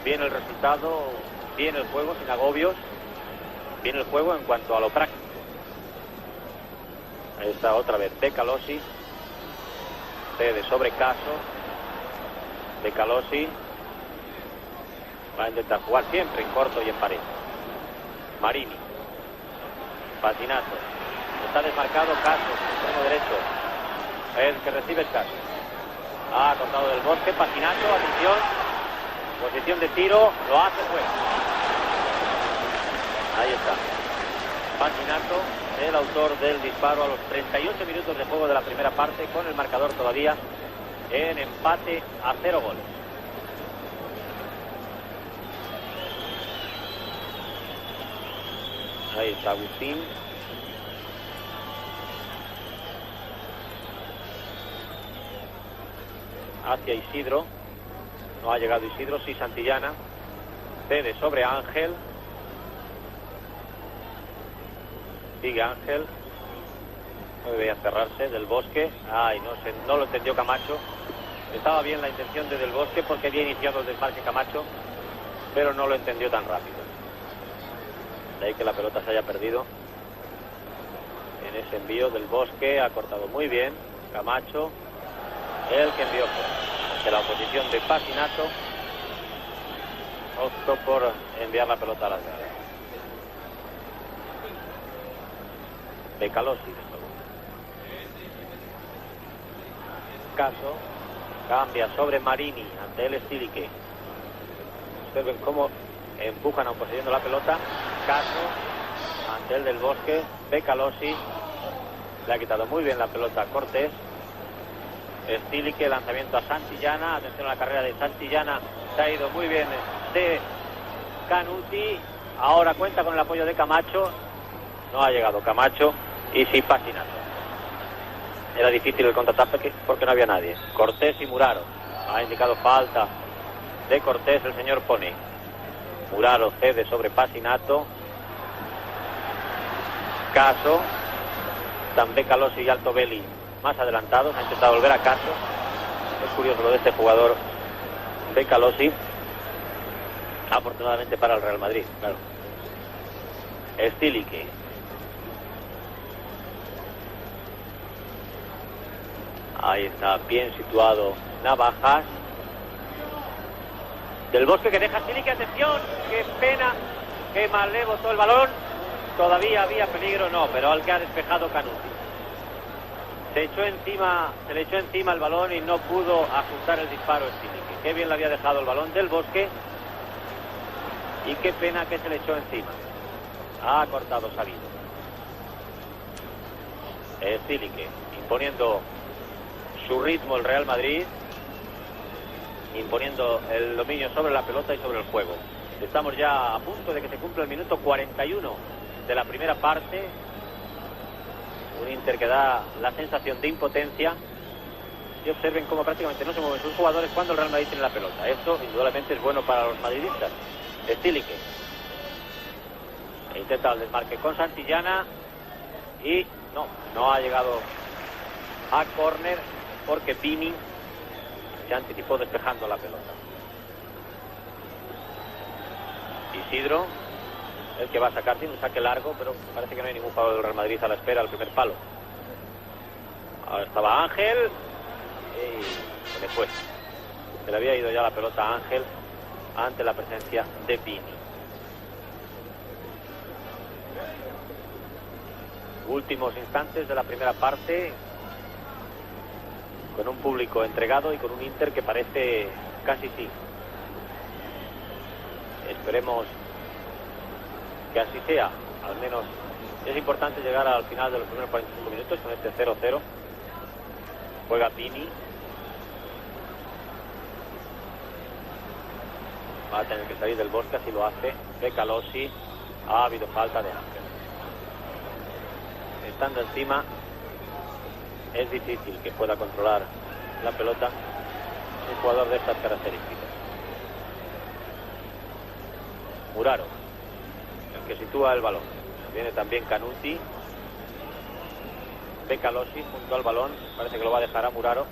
Bien el resultado, bien el juego, sin agobios. Bien el juego en cuanto a lo práctico. Ahí está otra vez Becalosi. Cede sobre Caso. Becalosi. Va a intentar jugar siempre en corto y en pared. Marini. Fascinato. Está desmarcado Caso, extremo derecho. Es el que recibe el Caso. Ha cortado Del Bosque. Fascinato, atención. Posición de tiro, lo hace fuera. Ahí está. Fascinato, el autor del disparo a los 38 minutos de juego de la primera parte, con el marcador todavía en empate a 0 goles. Ahí está Agustín. Hacia Isidro. No ha llegado Isidro, sí Santillana. Cede sobre Ángel. Sigue Ángel. No debería cerrarse. Del Bosque. Ay, no lo entendió Camacho. Estaba bien la intención de Del Bosque porque había iniciado el desmarque Camacho, pero no lo entendió tan rápido. De ahí que la pelota se haya perdido en ese envío. Del Bosque ha cortado muy bien. Camacho, el que envió de la oposición de Fascinato, optó por enviar la pelota a las gradas. Becalosi de nuevo. Caso cambia sobre Marini ante el Stilique. Observen cómo empujan a poseyendo la pelota. Caso ante el Del Bosque. Becalosi le ha quitado muy bien la pelota a Cortés. Stilique, lanzamiento a Santillana. Atención a la carrera de Santillana. Se ha ido muy bien de Canuti. Ahora cuenta con el apoyo de Camacho. No ha llegado Camacho. Y sí Fascinato. Era difícil el contraataque porque no había nadie. Cortés y Muraro. Ha indicado falta de Cortés el señor Pone. Muraro cede sobre Fascinato. Caso. También Becalosi y Altobelli más adelantados. Ha intentado volver a Caso. Es curioso lo de este jugador Becalosi. Afortunadamente para el Real Madrid, claro. Stilique. Ahí está, bien situado Navajas. Del Bosque que deja Stilique, atención, qué pena, que mal le botó el balón. Todavía había peligro, no, pero al que ha despejado Canuti. Se le echó encima el balón y no pudo ajustar el disparo Stilique. Qué bien le había dejado el balón Del Bosque. Y qué pena que se le echó encima. Ha cortado Sabido. Stilique imponiendo su ritmo el Real Madrid, imponiendo el dominio sobre la pelota y sobre el juego. Estamos ya a punto de que se cumpla el minuto 41 de la primera parte. Un Inter que da la sensación de impotencia y observen cómo prácticamente no se mueven sus jugadores cuando el Real Madrid tiene la pelota. Esto indudablemente es bueno para los madridistas. Stilique intenta el desmarque con Santillana y no ha llegado a córner porque Pini se anticipó despejando la pelota. Isidro, el que va a sacar, tiene un saque largo, pero parece que no hay ningún jugador del Real Madrid a la espera al primer palo. Ahora estaba Ángel y se le fue. Se le había ido ya la pelota a Ángel ante la presencia de Pini. Últimos instantes de la primera parte, con un público entregado y con un Inter que parece casi sí. Esperemos que así sea. Al menos es importante llegar al final de los primeros 45 minutos con este 0-0. Juega Pini. Va a tener que salir del Bosque, así lo hace. Becalosi. Ha habido falta de Ángel. Estando encima, es difícil que pueda controlar la pelota un jugador de estas características. Muraro, el que sitúa el balón. Viene también Canuti. Becalosi junto al balón. Parece que lo va a dejar a Muraro.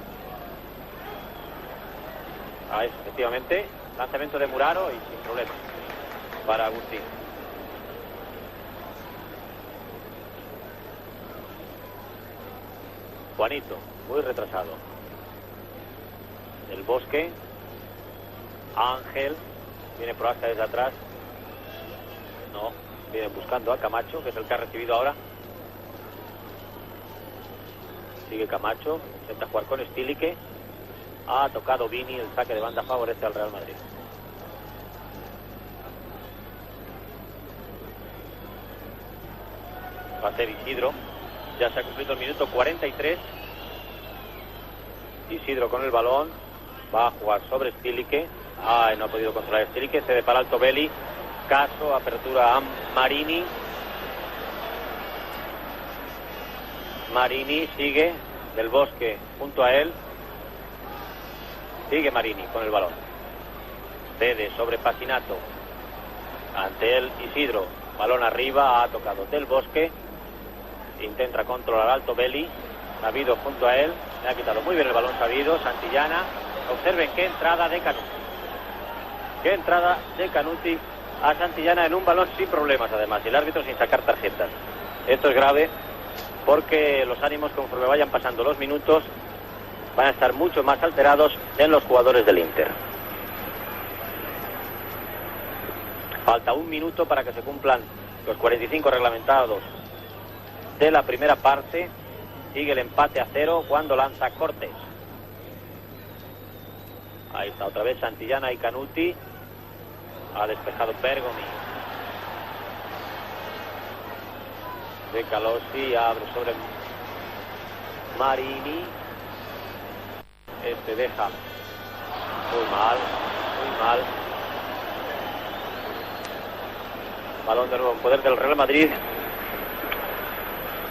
Ahí, efectivamente, lanzamiento de Muraro y sin problema para Agustín. Juanito, muy retrasado. Del Bosque. Ángel. Viene Prohaska desde atrás. No, viene buscando a Camacho, que es el que ha recibido ahora. Sigue Camacho. Intenta jugar con Stilique. Ha tocado Vini. El saque de banda favorece al Real Madrid. Va a ser Isidro. Ya se ha cumplido el minuto 43. Isidro con el balón. Va a jugar sobre Stilique. No ha podido controlar Stilique. Cede para Altobelli. Caso, apertura a Marini. Marini sigue. Del Bosque junto a él. Sigue Marini con el balón. Cede sobre Pacinato. Ante él Isidro. Balón arriba. Ha tocado Del Bosque. Intenta controlar Altobelli. Sabido junto a él. Le ha quitado muy bien el balón Sabido. Santillana. Observen qué entrada de Canuti. Qué entrada de Canuti a Santillana en un balón sin problemas, además. Y el árbitro sin sacar tarjetas. Esto es grave porque los ánimos, conforme vayan pasando los minutos, van a estar mucho más alterados en los jugadores del Inter. Falta un minuto para que se cumplan los 45 reglamentados de la primera parte. Sigue el empate a 0 cuando lanza Cortés. Ahí está otra vez Santillana y Canuti. Ha despejado Bergomi. Becalosi abre sobre Marini. Este deja muy mal. Balón de nuevo en poder del Real Madrid,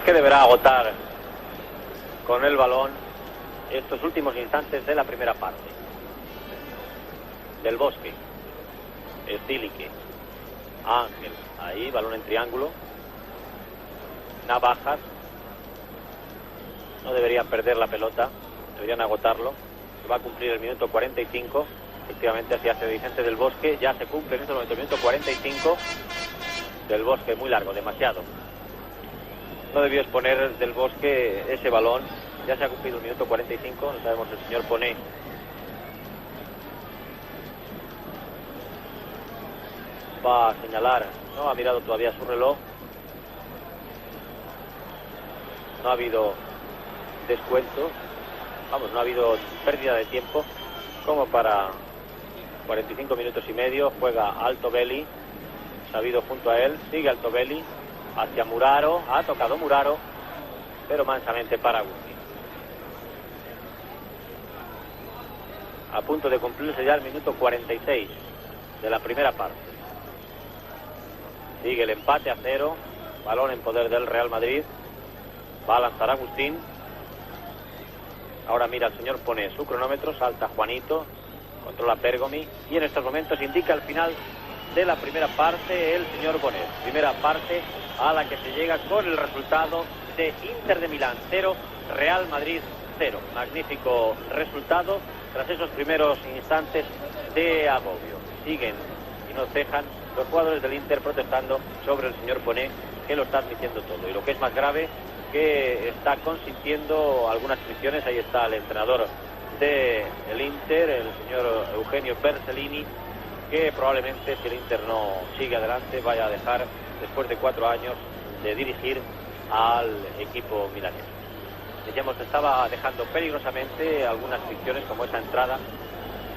que deberá agotar con el balón estos últimos instantes de la primera parte. Del Bosque. Stilique. Ángel. Ahí, balón en triángulo. Navajas. No deberían perder la pelota. Deberían agotarlo. Se va a cumplir el minuto 45. Efectivamente, así hace Vicente Del Bosque. Ya se cumple en este momento el minuto 45. Del Bosque muy largo, demasiado. No debió exponer Del Bosque ese balón. Ya se ha cumplido el minuto 45. No sabemos el señor Poné. Va a señalar. No ha mirado todavía su reloj. No ha habido descuento. Vamos, no ha habido pérdida de tiempo como para 45 minutos y medio. Juega Altobelli. Sabido junto a él. Sigue Altobelli hacia Muraro. Ha tocado Muraro, pero mansamente para Agustín. A punto de cumplirse ya el minuto 46 de la primera parte. Sigue el empate a 0. Balón en poder del Real Madrid. Va a lanzar Agustín. Ahora mira el señor, pone su cronómetro, salta Juanito, controla Bergomi y en estos momentos indica el final de la primera parte el señor Bonet. Primera parte a la que se llega con el resultado de Inter de Milán 0, Real Madrid 0. Magnífico resultado tras esos primeros instantes de agobio. Siguen y no cejan los jugadores del Inter protestando sobre el señor Bonet, que lo está admitiendo todo. Y lo que es más grave, que está consintiendo algunas fricciones. Ahí está el entrenador del Inter, el señor Eugenio Bercellini, que probablemente, si el Inter no sigue adelante, vaya a dejar, después de 4 años, de dirigir al equipo milanés. Decíamos que estaba dejando peligrosamente algunas fricciones, como esa entrada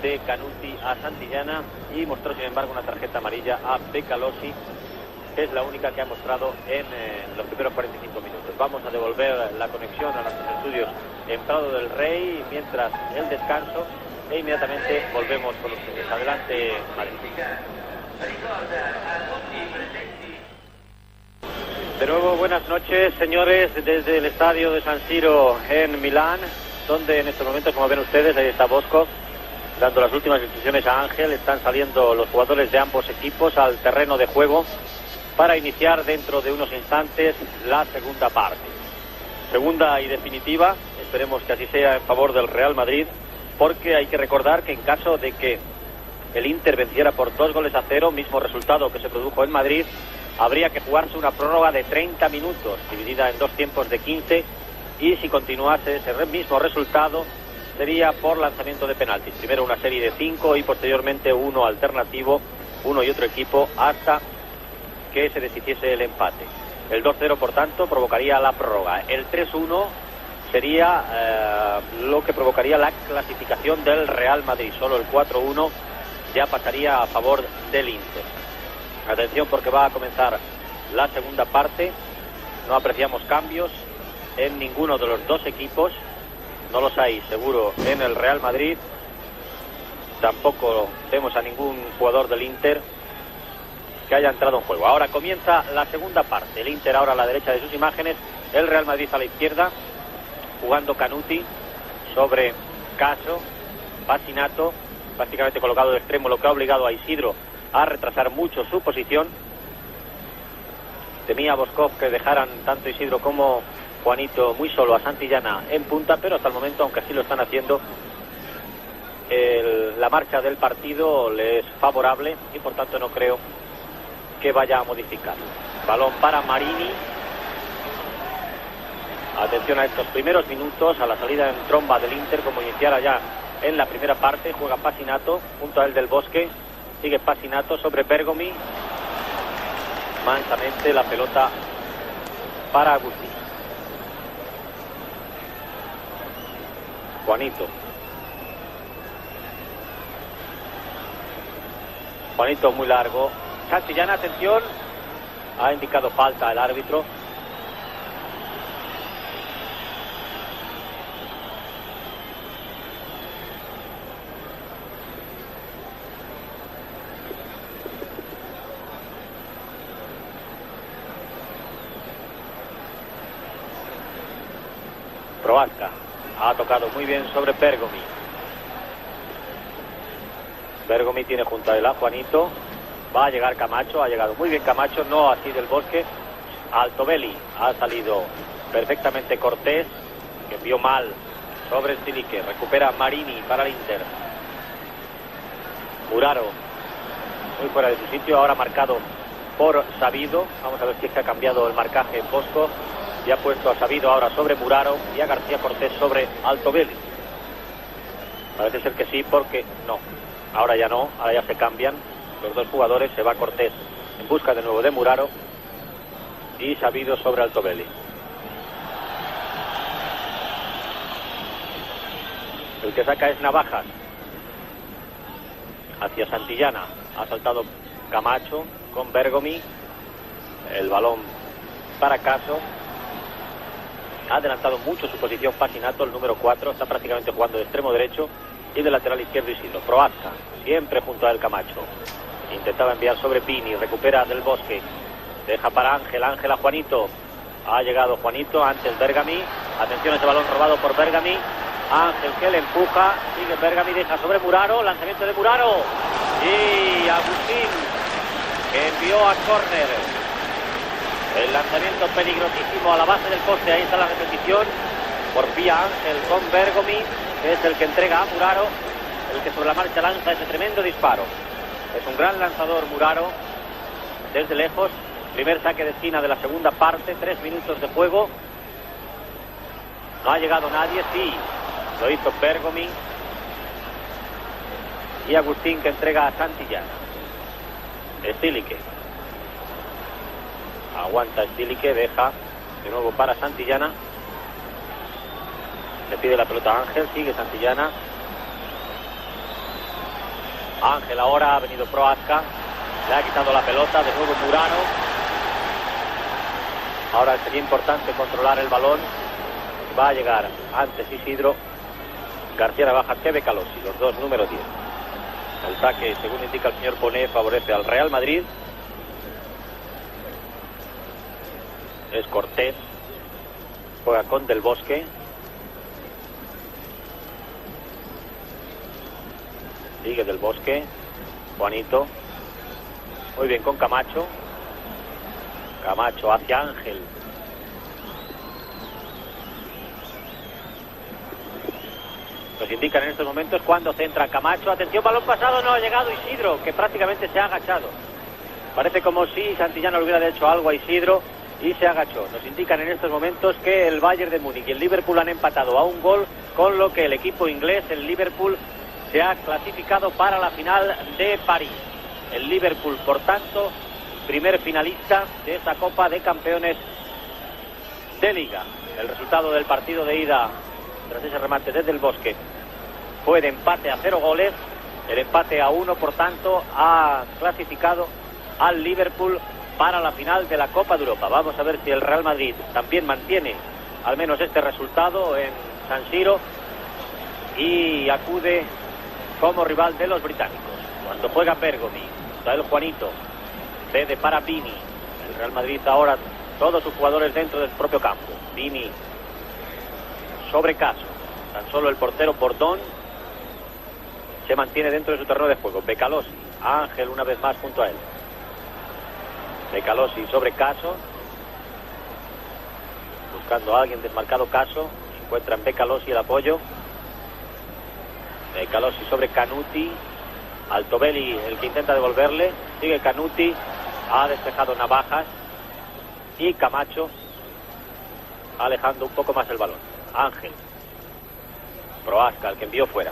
de Canuti a Santillana, y mostró sin embargo una tarjeta amarilla a Becalosi, que es la única que ha mostrado en los primeros 45 minutos. Vamos a devolver la conexión a nuestros estudios en Prado del Rey mientras el descanso, e inmediatamente volvemos con ustedes. Adelante, Madrid. De nuevo, buenas noches, señores, desde el estadio de San Siro en Milán, donde en estos momentos, como ven ustedes, ahí está Bosco dando las últimas instrucciones a Ángel. Están saliendo los jugadores de ambos equipos al terreno de juego para iniciar dentro de unos instantes la segunda parte. Segunda y definitiva, esperemos que así sea, en favor del Real Madrid, porque hay que recordar que en caso de que el Inter venciera por 2-0, mismo resultado que se produjo en Madrid, habría que jugarse una prórroga de 30 minutos, dividida en 2 tiempos de 15, y si continuase ese mismo resultado, sería por lanzamiento de penaltis. Primero una serie de 5 y posteriormente uno alternativo, uno y otro equipo, hasta que se deshiciese el empate. El 2-0, por tanto, provocaría la prórroga. El 3-1 sería lo que provocaría la clasificación del Real Madrid. Solo el 4-1 ya pasaría a favor del Inter. Atención, porque va a comenzar la segunda parte. No apreciamos cambios en ninguno de los dos equipos. No los hay, seguro, en el Real Madrid. Tampoco vemos a ningún jugador del Inter que haya entrado en juego. Ahora comienza la segunda parte. El Inter ahora a la derecha de sus imágenes, el Real Madrid a la izquierda, jugando Canuti sobre Caso, Pacinato, prácticamente colocado de extremo, lo que ha obligado a Isidro a retrasar mucho su posición. Temía Boskov que dejaran tanto Isidro como Juanito muy solo a Santillana en punta, pero hasta el momento, aunque así lo están haciendo, la marcha del partido le es favorable y por tanto no creo que vaya a modificar. Balón para Marini. Atención a estos primeros minutos, a la salida en tromba del Inter, como iniciara ya en la primera parte. Juega Pacinato junto a él del Bosque, sigue Pacinato sobre Bergomi, mansamente la pelota para Agustí. Juanito muy largo. Santillana, atención, ha indicado falta el árbitro. Prohaska ha tocado muy bien sobre Bergomi. Bergomi tiene junto a él a Juanito. Va a llegar Camacho, ha llegado muy bien Camacho, no así del Bosque. Altobelli, ha salido perfectamente Cortés, que vio mal sobre Stilique. Recupera Marini para el Inter. Muraro, muy fuera de su sitio, ahora marcado por Sabido. Vamos a ver si es que ha cambiado el marcaje en Bosco. Y ha puesto a Sabido ahora sobre Muraro y a García Cortés sobre Altobelli. Parece ser que sí, porque no. Ahora ya no, ahora ya se cambian los dos jugadores. Se va Cortés en busca de nuevo de Muraro y Sabido sobre Altobelli. El que saca es Navajas hacia Santillana. Ha saltado Camacho con Bergomi. El balón para Caso. Ha adelantado mucho su posición Pacinato, el número 4, está prácticamente jugando de extremo derecho, y de lateral izquierdo Isidro. Prohaska, siempre junto a el Camacho. Intentaba enviar sobre Pini, recupera del Bosque, deja para Ángel, Ángel a Juanito. Ha llegado Juanito, antes Bergami. Atención a ese balón robado por Bergami. Ángel que le empuja, sigue Bergami, deja sobre Muraro, lanzamiento de Muraro y Agustín que envió a córner. El lanzamiento peligrosísimo a la base del poste, ahí está la repetición. Porfía Ángel con Bergomi, que es el que entrega a Muraro, el que sobre la marcha lanza ese tremendo disparo. Es un gran lanzador Muraro, desde lejos. Primer saque de esquina de la segunda parte, 3 minutos de juego. No ha llegado nadie, sí, lo hizo Bergomi. Y Agustín que entrega a Santillana. Stilique. Aguanta Stilique, deja de nuevo para Santillana. Le pide la pelota a Ángel, sigue Santillana. Ángel ahora ha venido Prohaska, le ha quitado la pelota, de nuevo Muraro. Ahora sería importante controlar el balón. Va a llegar antes Isidro. García Navajas que Becalosi, los dos número 10. El saque, según indica el señor Bonet, favorece al Real Madrid. Es Cortés. Juega con Del Bosque. Sigue Del Bosque. Juanito. Muy bien con Camacho. Camacho hacia Ángel. Nos indican en estos momentos cuando centra Camacho. Atención, balón pasado, no ha llegado Isidro, que prácticamente se ha agachado. Parece como si Santillana le hubiera hecho algo a Isidro y se agachó. Nos indican en estos momentos que el Bayern de Múnich y el Liverpool han empatado a un gol, con lo que el equipo inglés, el Liverpool, se ha clasificado para la final de París. El Liverpool, por tanto, primer finalista de esta Copa de Campeones de Liga. El resultado del partido de ida, tras ese remate desde el Bosque, fue de empate a 0 goles. El empate a 1, por tanto, ha clasificado al Liverpool para la final de la Copa de Europa. Vamos a ver si el Real Madrid también mantiene al menos este resultado en San Siro y acude como rival de los británicos. Cuando juega Bergomi, está el Juanito, cede para Vini. El Real Madrid ahora, todos sus jugadores dentro del propio campo. Vini sobre Caso. Tan solo el portero Bordón se mantiene dentro de su terreno de juego. Becalosi, Ángel una vez más junto a él. Becalosi sobre Caso. Buscando a alguien, desmarcado Caso. Encuentra en Becalosi el apoyo. Becalosi sobre Canuti. Altobelli el que intenta devolverle. Sigue Canuti. Ha despejado Navajas. Y Camacho alejando un poco más el balón. Ángel. Prohaska el que envió fuera.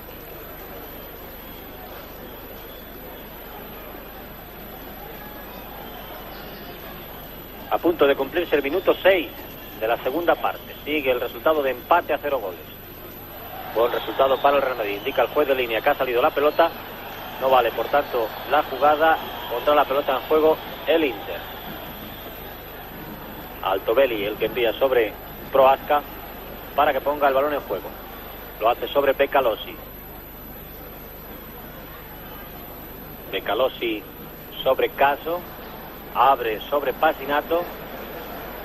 A punto de cumplirse el minuto 6 de la segunda parte. Sigue el resultado de empate a 0 goles. Buen resultado para el Real Madrid. Indica el juez de línea que ha salido la pelota. No vale, por tanto, la jugada. Contra la pelota en juego el Inter. Altobelli el que envía sobre Prohaska para que ponga el balón en juego. Lo hace sobre Becalosi. Becalosi sobre Caso. Abre sobre Pasinato.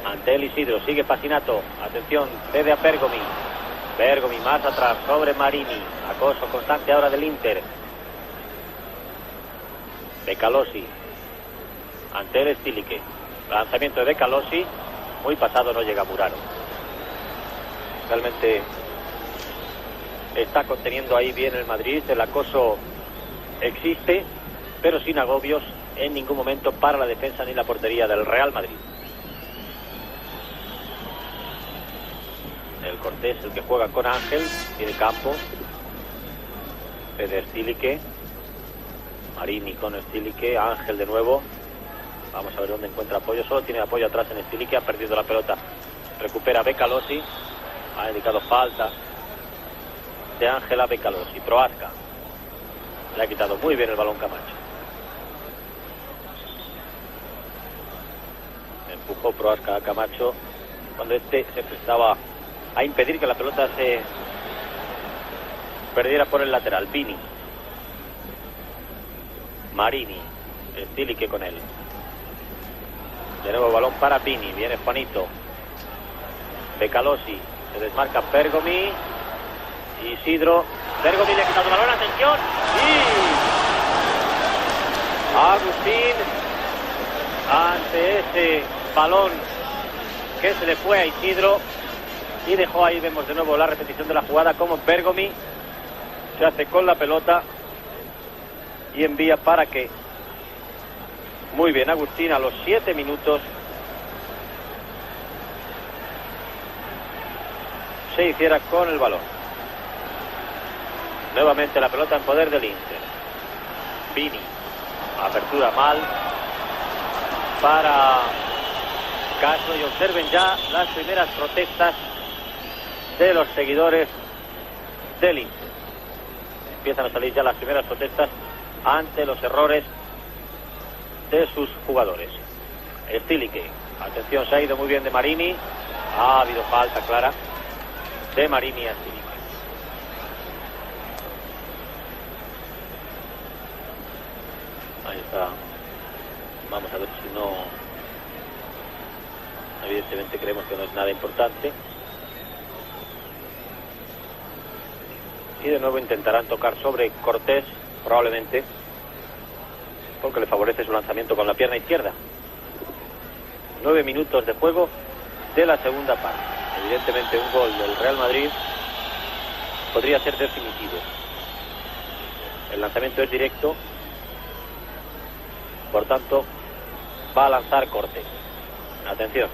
Ante el Isidro. Sigue Pasinato. Atención, cede a Bergomi. Bergomi más atrás sobre Marini. Acoso constante ahora del Inter. Becalosi. Ante el Stilique. Lanzamiento de Becalosi. Muy pasado, no llega Muraro. Realmente está conteniendo ahí bien el Madrid. El acoso existe, pero sin agobios en ningún momento para la defensa ni la portería del Real Madrid. El Cortés, el que juega con Ángel, tiene campo. De Stilique. Marini con Stilique. Ángel de nuevo. Vamos a ver dónde encuentra apoyo. Solo tiene apoyo atrás en Stilique. Ha perdido la pelota. Recupera Becalosi. Ha indicado falta de Ángel a Becalosi. Prohaska. Le ha quitado muy bien el balón Camacho. Empujó Prohaska a Camacho cuando este se prestaba a impedir que la pelota se perdiera por el lateral. Vini. Marini. Stilique con él. De nuevo balón para Vini. Viene Juanito. Becalosi. Se desmarca Bergomi. Isidro. Bergomi le ha quitado el balón, atención. Y Agustín, ante ese balón que se le fue a Isidro y dejó ahí, vemos de nuevo la repetición de la jugada, como Bergomi se hace con la pelota y envía para que, muy bien, Agustín a los 7 minutos se hiciera con el balón. Nuevamente la pelota en poder del Inter. Vini, apertura mal para Caso, y observen ya las primeras protestas de los seguidores del Inter. Empiezan a salir ya las primeras protestas ante los errores de sus jugadores. Stilique, atención, se ha ido muy bien de Marini. Ha habido falta clara de Marini a Stilique. Ahí está. Vamos a ver si no... Evidentemente creemos que no es nada importante. Y de nuevo intentarán tocar sobre Cortés, probablemente, porque le favorece su lanzamiento con la pierna izquierda. 9 minutos de juego de la segunda parte. Evidentemente un gol del Real Madrid podría ser definitivo. El lanzamiento es directo, por tanto va a lanzar Cortés. Atención,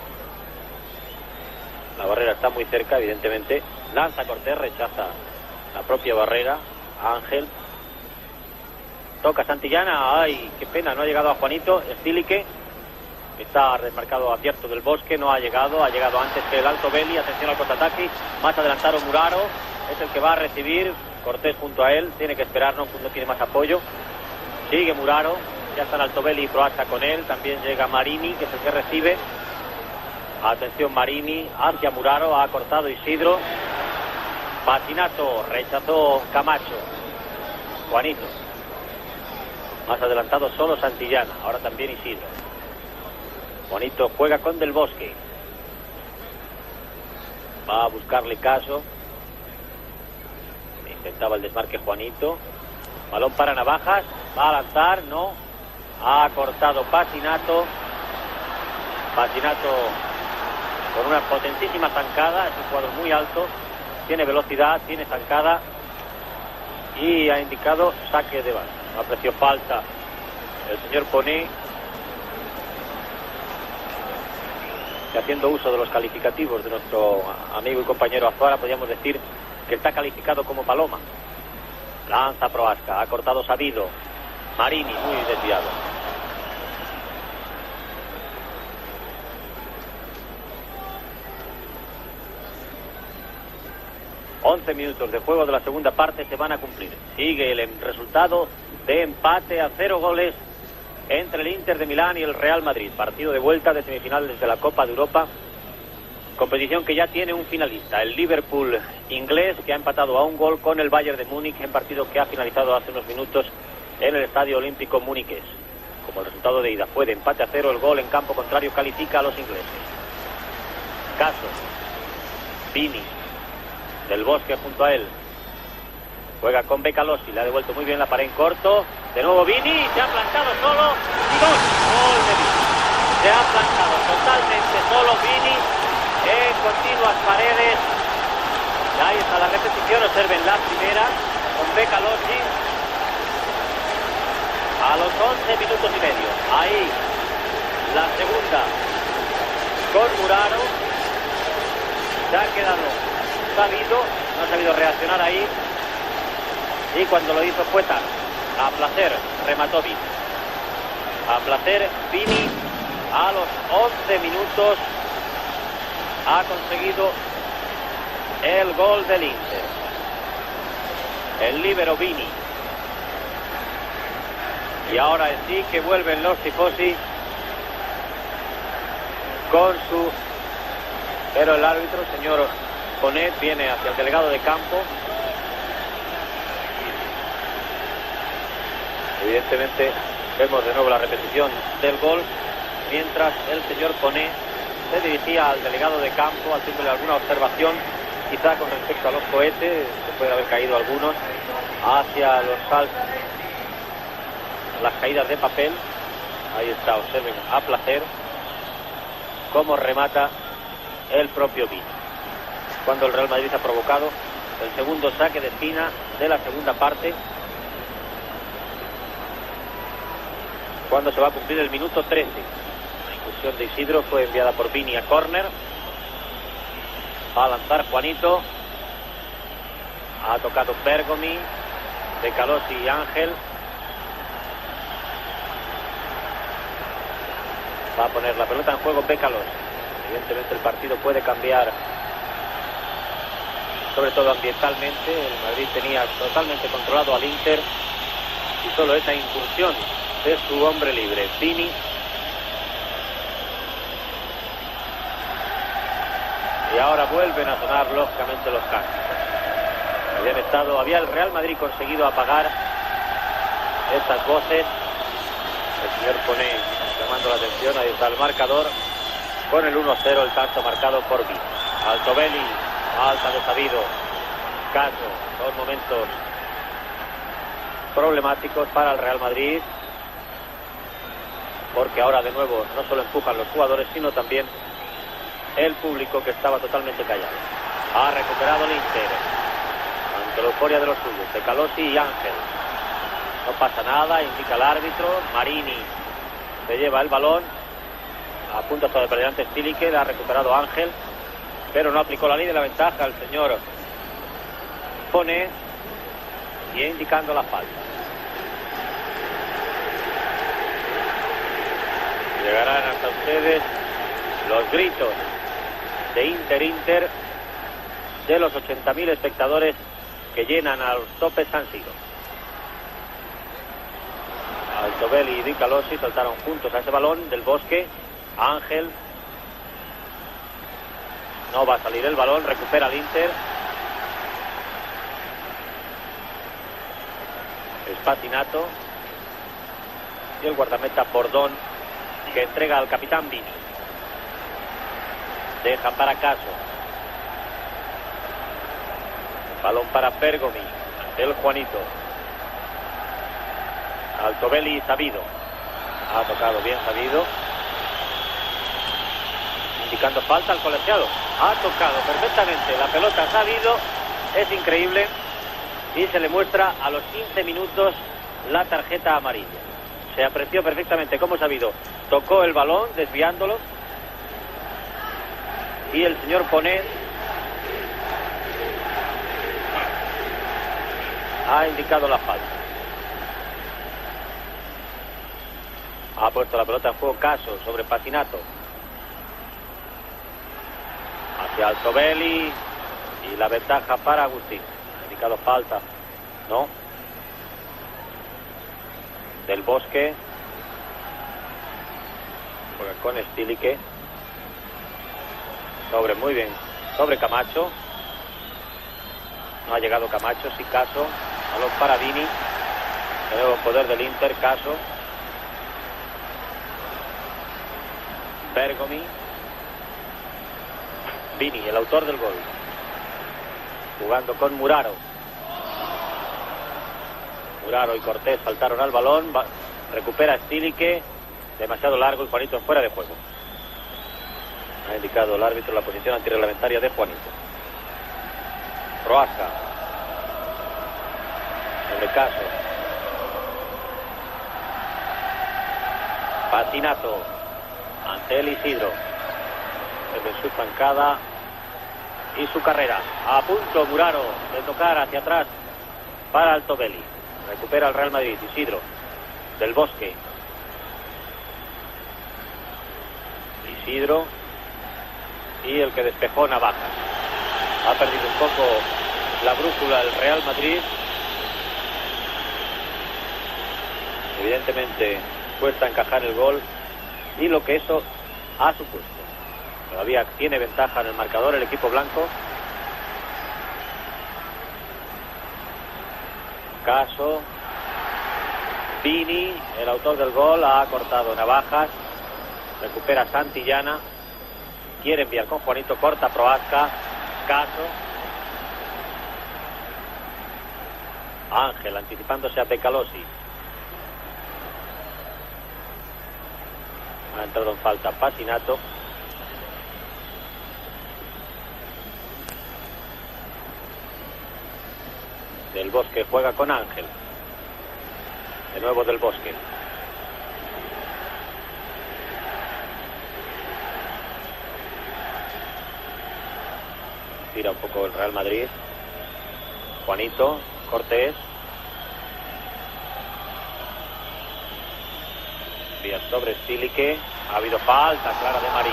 la barrera está muy cerca, evidentemente. Lanza Cortés, rechaza la propia barrera. Ángel toca Santillana. Ay, qué pena, no ha llegado a Juanito. Stilique está desmarcado abierto del Bosque, no ha llegado antes que el Altobelli. Atención al contraataque, más adelantado Muraro es el que va a recibir. Cortés junto a él, tiene que esperar, no tiene más apoyo. Sigue Muraro, ya están Altobelli y Proacha con él. También llega Marini, que es el que recibe. Atención Marini hacia Muraro, ha cortado Isidro. Patinato, rechazó Camacho. Juanito, más adelantado solo Santillana, ahora también Isidro. Juanito juega con Del Bosque, va a buscarle Caso. Intentaba el desmarque Juanito. Balón para Navajas, va a lanzar, no. Ha cortado Patinato. Patinato con una potentísima zancada, es un jugador muy alto, tiene velocidad, tiene zancada y ha indicado saque de banda. No apreció falta el señor Poné, que haciendo uso de los calificativos de nuestro amigo y compañero Azuara, podríamos decir que está calificado como paloma. Lanza Proasca, ha cortado Sabido. Marini muy desviado. ...11 minutos de juego de la segunda parte se van a cumplir. Sigue el resultado de empate a 0 goles entre el Inter de Milán y el Real Madrid. Partido de vuelta de semifinales de la Copa de Europa. Competición que ya tiene un finalista, el Liverpool inglés, que ha empatado a 1 gol con el Bayern de Múnich en partido que ha finalizado hace unos minutos en el Estadio Olímpico Múniches. Como el resultado de ida fue de empate a 0, el gol en campo contrario califica a los ingleses. Caso, Vini, Del Bosque junto a él. Juega con Becalosi, le ha devuelto muy bien la pared en corto. De nuevo Vini, se ha plantado solo y gol. Gol de Vini. Se ha plantado totalmente solo Vini en continuas paredes. Y ahí está la repetición, observen la primera con Becalosi a los 11 minutos y medio. Ahí la segunda con Muraro. Se ha quedado Sabido, no ha sabido reaccionar ahí, y cuando lo hizo fue tarde. A placer remató Vini. A placer Vini a los 11 minutos ha conseguido el gol del Inter. El líbero Vini. Y ahora sí que vuelven los tifosi con su... Pero el árbitro, el señor Ponet, viene hacia el delegado de campo. Evidentemente vemos de nuevo la repetición del gol, mientras el señor Ponet se dirigía al delegado de campo haciéndole alguna observación, quizá con respecto a los cohetes. pueden haber caído algunos, hacia los saltos, las caídas de papel. Ahí está, observen a placer cómo remata el propio Vini. Cuando el Real Madrid ha provocado el segundo saque de esquina de la segunda parte, cuando se va a cumplir el minuto 13. La incursión de Isidro fue enviada por Vini a córner. Va a lanzar Juanito. Ha tocado Bergomi, Becalosi y Ángel. Va a poner la pelota en juego Becalosi. Evidentemente el partido puede cambiar, sobre todo ambientalmente. El Madrid tenía totalmente controlado al Inter y solo esa incursión de su hombre libre, Vini, y ahora vuelven a sonar lógicamente los cantos. Había el Real Madrid conseguido apagar estas voces. El señor pone llamando la atención. Ahí está el marcador con el 1-0, el tanto marcado por Vini. Altobelli, alta de Sabido, Caso. Dos momentos problemáticos para el Real Madrid, porque ahora de nuevo no solo empujan los jugadores, sino también el público, que estaba totalmente callado. Ha recuperado el Inter ante la euforia de los suyos, de Becalosi y Ángel. No pasa nada, indica el árbitro. Marini se lleva el balón, a punto hasta de perder ante Stilique. La ha recuperado Ángel, pero no aplicó la ley de la ventaja el señor Pone, y indicando la falta. Llegarán hasta ustedes los gritos de Inter de los 80.000 espectadores que llenan a los topes San Siro. Altobelli y Becalosi saltaron juntos a ese balón del Bosque. Ángel, no va a salir el balón, recupera el Inter. Spatinato y el guardameta Bordón, que entrega al capitán Vini. Deja para Caso. Balón para Bergomi, el Juanito. Altobelli y Sabido. Ha tocado bien Sabido, indicando falta al colegiado. Ha tocado perfectamente la pelota a Sabido. Es increíble. Y se le muestra a los 15 minutos la tarjeta amarilla. Se apreció perfectamente cómo Sabido tocó el balón, desviándolo, y el señor Ponet ha indicado la falta. Ha puesto la pelota en juego Caso sobre Patinato. Hacia Altobelli y la ventaja para Agustín. Ha indicado falta. No. Del Bosque. Juega con Stilique. Muy bien. Sobre Camacho. No ha llegado Camacho, sí Caso. Balón para Vini. De nuevo poder del Inter, Caso. Bergomi. Vini, el autor del gol. Jugando con Muraro. Muraro y Cortés saltaron al balón. Recupera Stilique. Demasiado largo y Juanito fuera de juego. Ha indicado el árbitro la posición antirreglamentaria de Juanito. Proasca. Sobre Caso. Patinato. Ante el Isidro. Desde su zancada y su carrera. A punto Muraro de tocar hacia atrás para Altobelli. Recupera el Real Madrid. Isidro. Del Bosque. Isidro. Y el que despejó, Navajas. Ha perdido un poco la brújula el Real Madrid. Evidentemente cuesta encajar el gol, y lo que eso ha supuesto. Todavía tiene ventaja en el marcador el equipo blanco. Caso. Vini, el autor del gol, ha cortado Navajas. Recupera Santillana. Quiere enviar con Juanito, corta Proasca. Caso. Ángel anticipándose a Becalosi. Ha entrado en falta Pasinato. Del Bosque juega con Ángel. De nuevo Del Bosque. Tira un poco el Real Madrid. Juanito, Cortés. Vía sobre Stilique. Ha habido falta clara de Marín.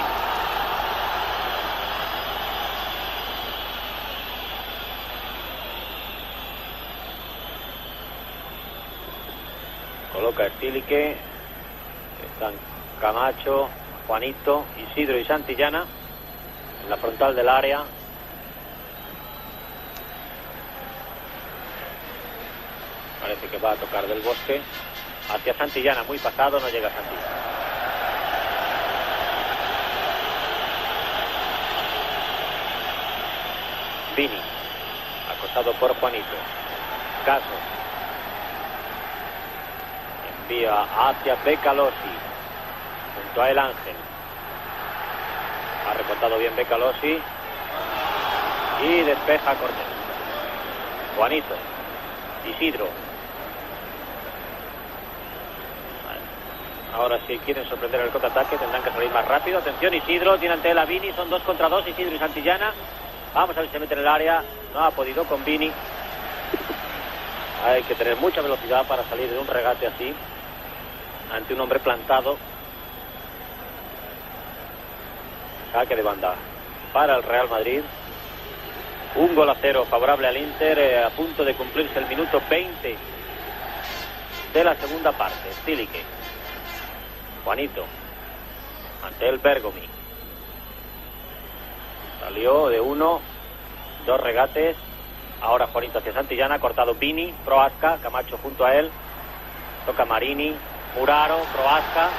Coloca Stilique. Están Camacho, Juanito, Isidro y Santillana en la frontal del área. Parece que va a tocar Del Bosque hacia Santillana, muy pasado, no llega Santillana. Vini, acosado por Juanito. Caso envía hacia Becalosi, junto a el Ángel. Ha recortado bien Becalosi y despeja Cortés. Juanito, Isidro. Ahora si quieren sorprender el contraataque tendrán que salir más rápido. Atención, Isidro tiene ante él a Vini, son 2 contra 2, Isidro y Santillana. Vamos a ver si se mete en el área. No ha podido con Vini. Hay que tener mucha velocidad para salir de un regate así ante un hombre plantado. Saque de banda para el Real Madrid. 1-0 favorable al Inter, a punto de cumplirse el minuto 20 de la segunda parte. Stilique. Juanito. Ante el Bergomi. Salió de 1, 2 regates. Ahora Juanito hacia Santillana, cortado Vini, Proasca, Camacho junto a él. Toca Marini, Muraro, Proasca.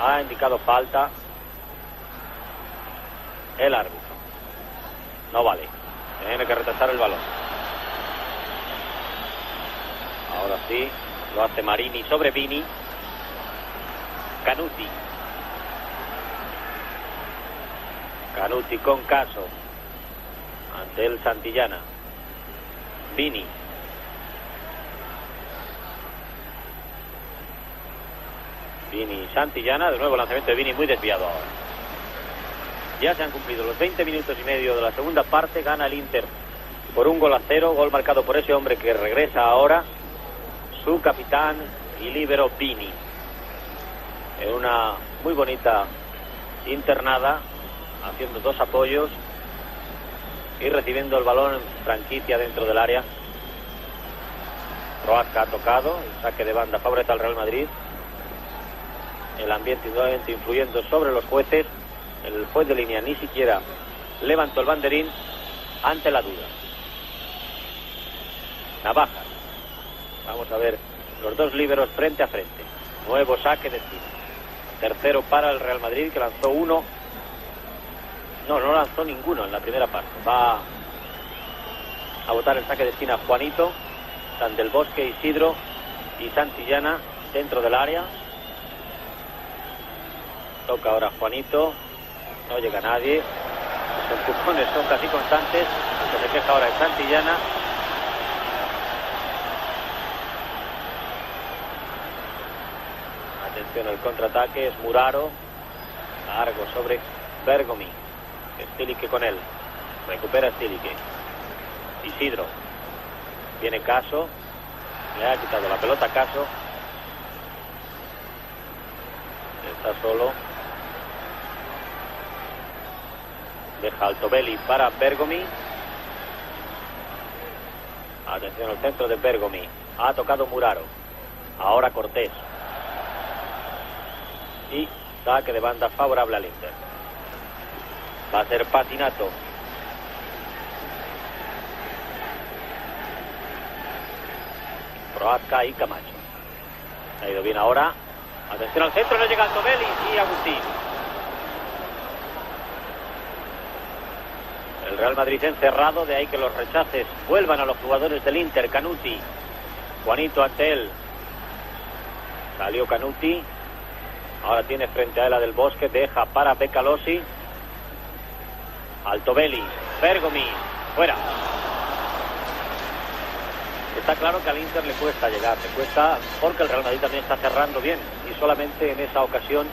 Ha indicado falta el árbitro. No vale, tiene que retrasar el balón. Ahora sí, lo hace Marini sobre Vini. Canuti con Caso. Ante el Santillana. Vini. Vini Santillana, de nuevo lanzamiento de Vini muy desviado ahora. Ya se han cumplido los 20 minutos y medio de la segunda parte. Gana el Inter por 1-0. Gol marcado por ese hombre que regresa ahora, su capitán y líbero Vini. En una muy bonita internada, haciendo 2 apoyos y recibiendo el balón en franquicia dentro del área. Proasca ha tocado, el saque de banda favorece al Real Madrid. El ambiente nuevamente influyendo sobre los jueces. El juez de línea ni siquiera levantó el banderín ante la duda. Navajas. Vamos a ver los 2 líberos frente a frente. Nuevo saque de esquina. Tercero para el Real Madrid, que lanzó 1. No lanzó ninguno en la primera parte. Va a botar el saque de esquina Juanito. San Del Bosque, Isidro y Santillana dentro del área. Toca ahora Juanito. No llega nadie. Los empujones son casi constantes. El que se queja ahora es Santillana. Atención al contraataque. Es Muraro. Largo sobre Bergomi. Stilique con él. Recupera Stilique. Isidro. Viene Caso. Le ha quitado la pelota a Caso. Está solo. Deja Altobelli para Bergomi. Atención al centro de Bergomi. Ha tocado Muraro. Ahora Cortés. Y saque de banda favorable al Inter. Va a ser Pasinato. Proasca y Camacho. Ha ido bien ahora. Atención al centro, no llega Altobelli y Agustín. El El Real Madrid encerrado, de ahí que los rechaces vuelvan a los jugadores del Inter. Canuti, Juanito ante él. Salió Canuti. Ahora tiene frente a él a Del Bosque. Deja para Becalosi. Altobelli. Bergomi. Fuera. Está claro que al Inter le cuesta llegar. Le cuesta porque el Real Madrid también está cerrando bien. Y solamente en esa ocasión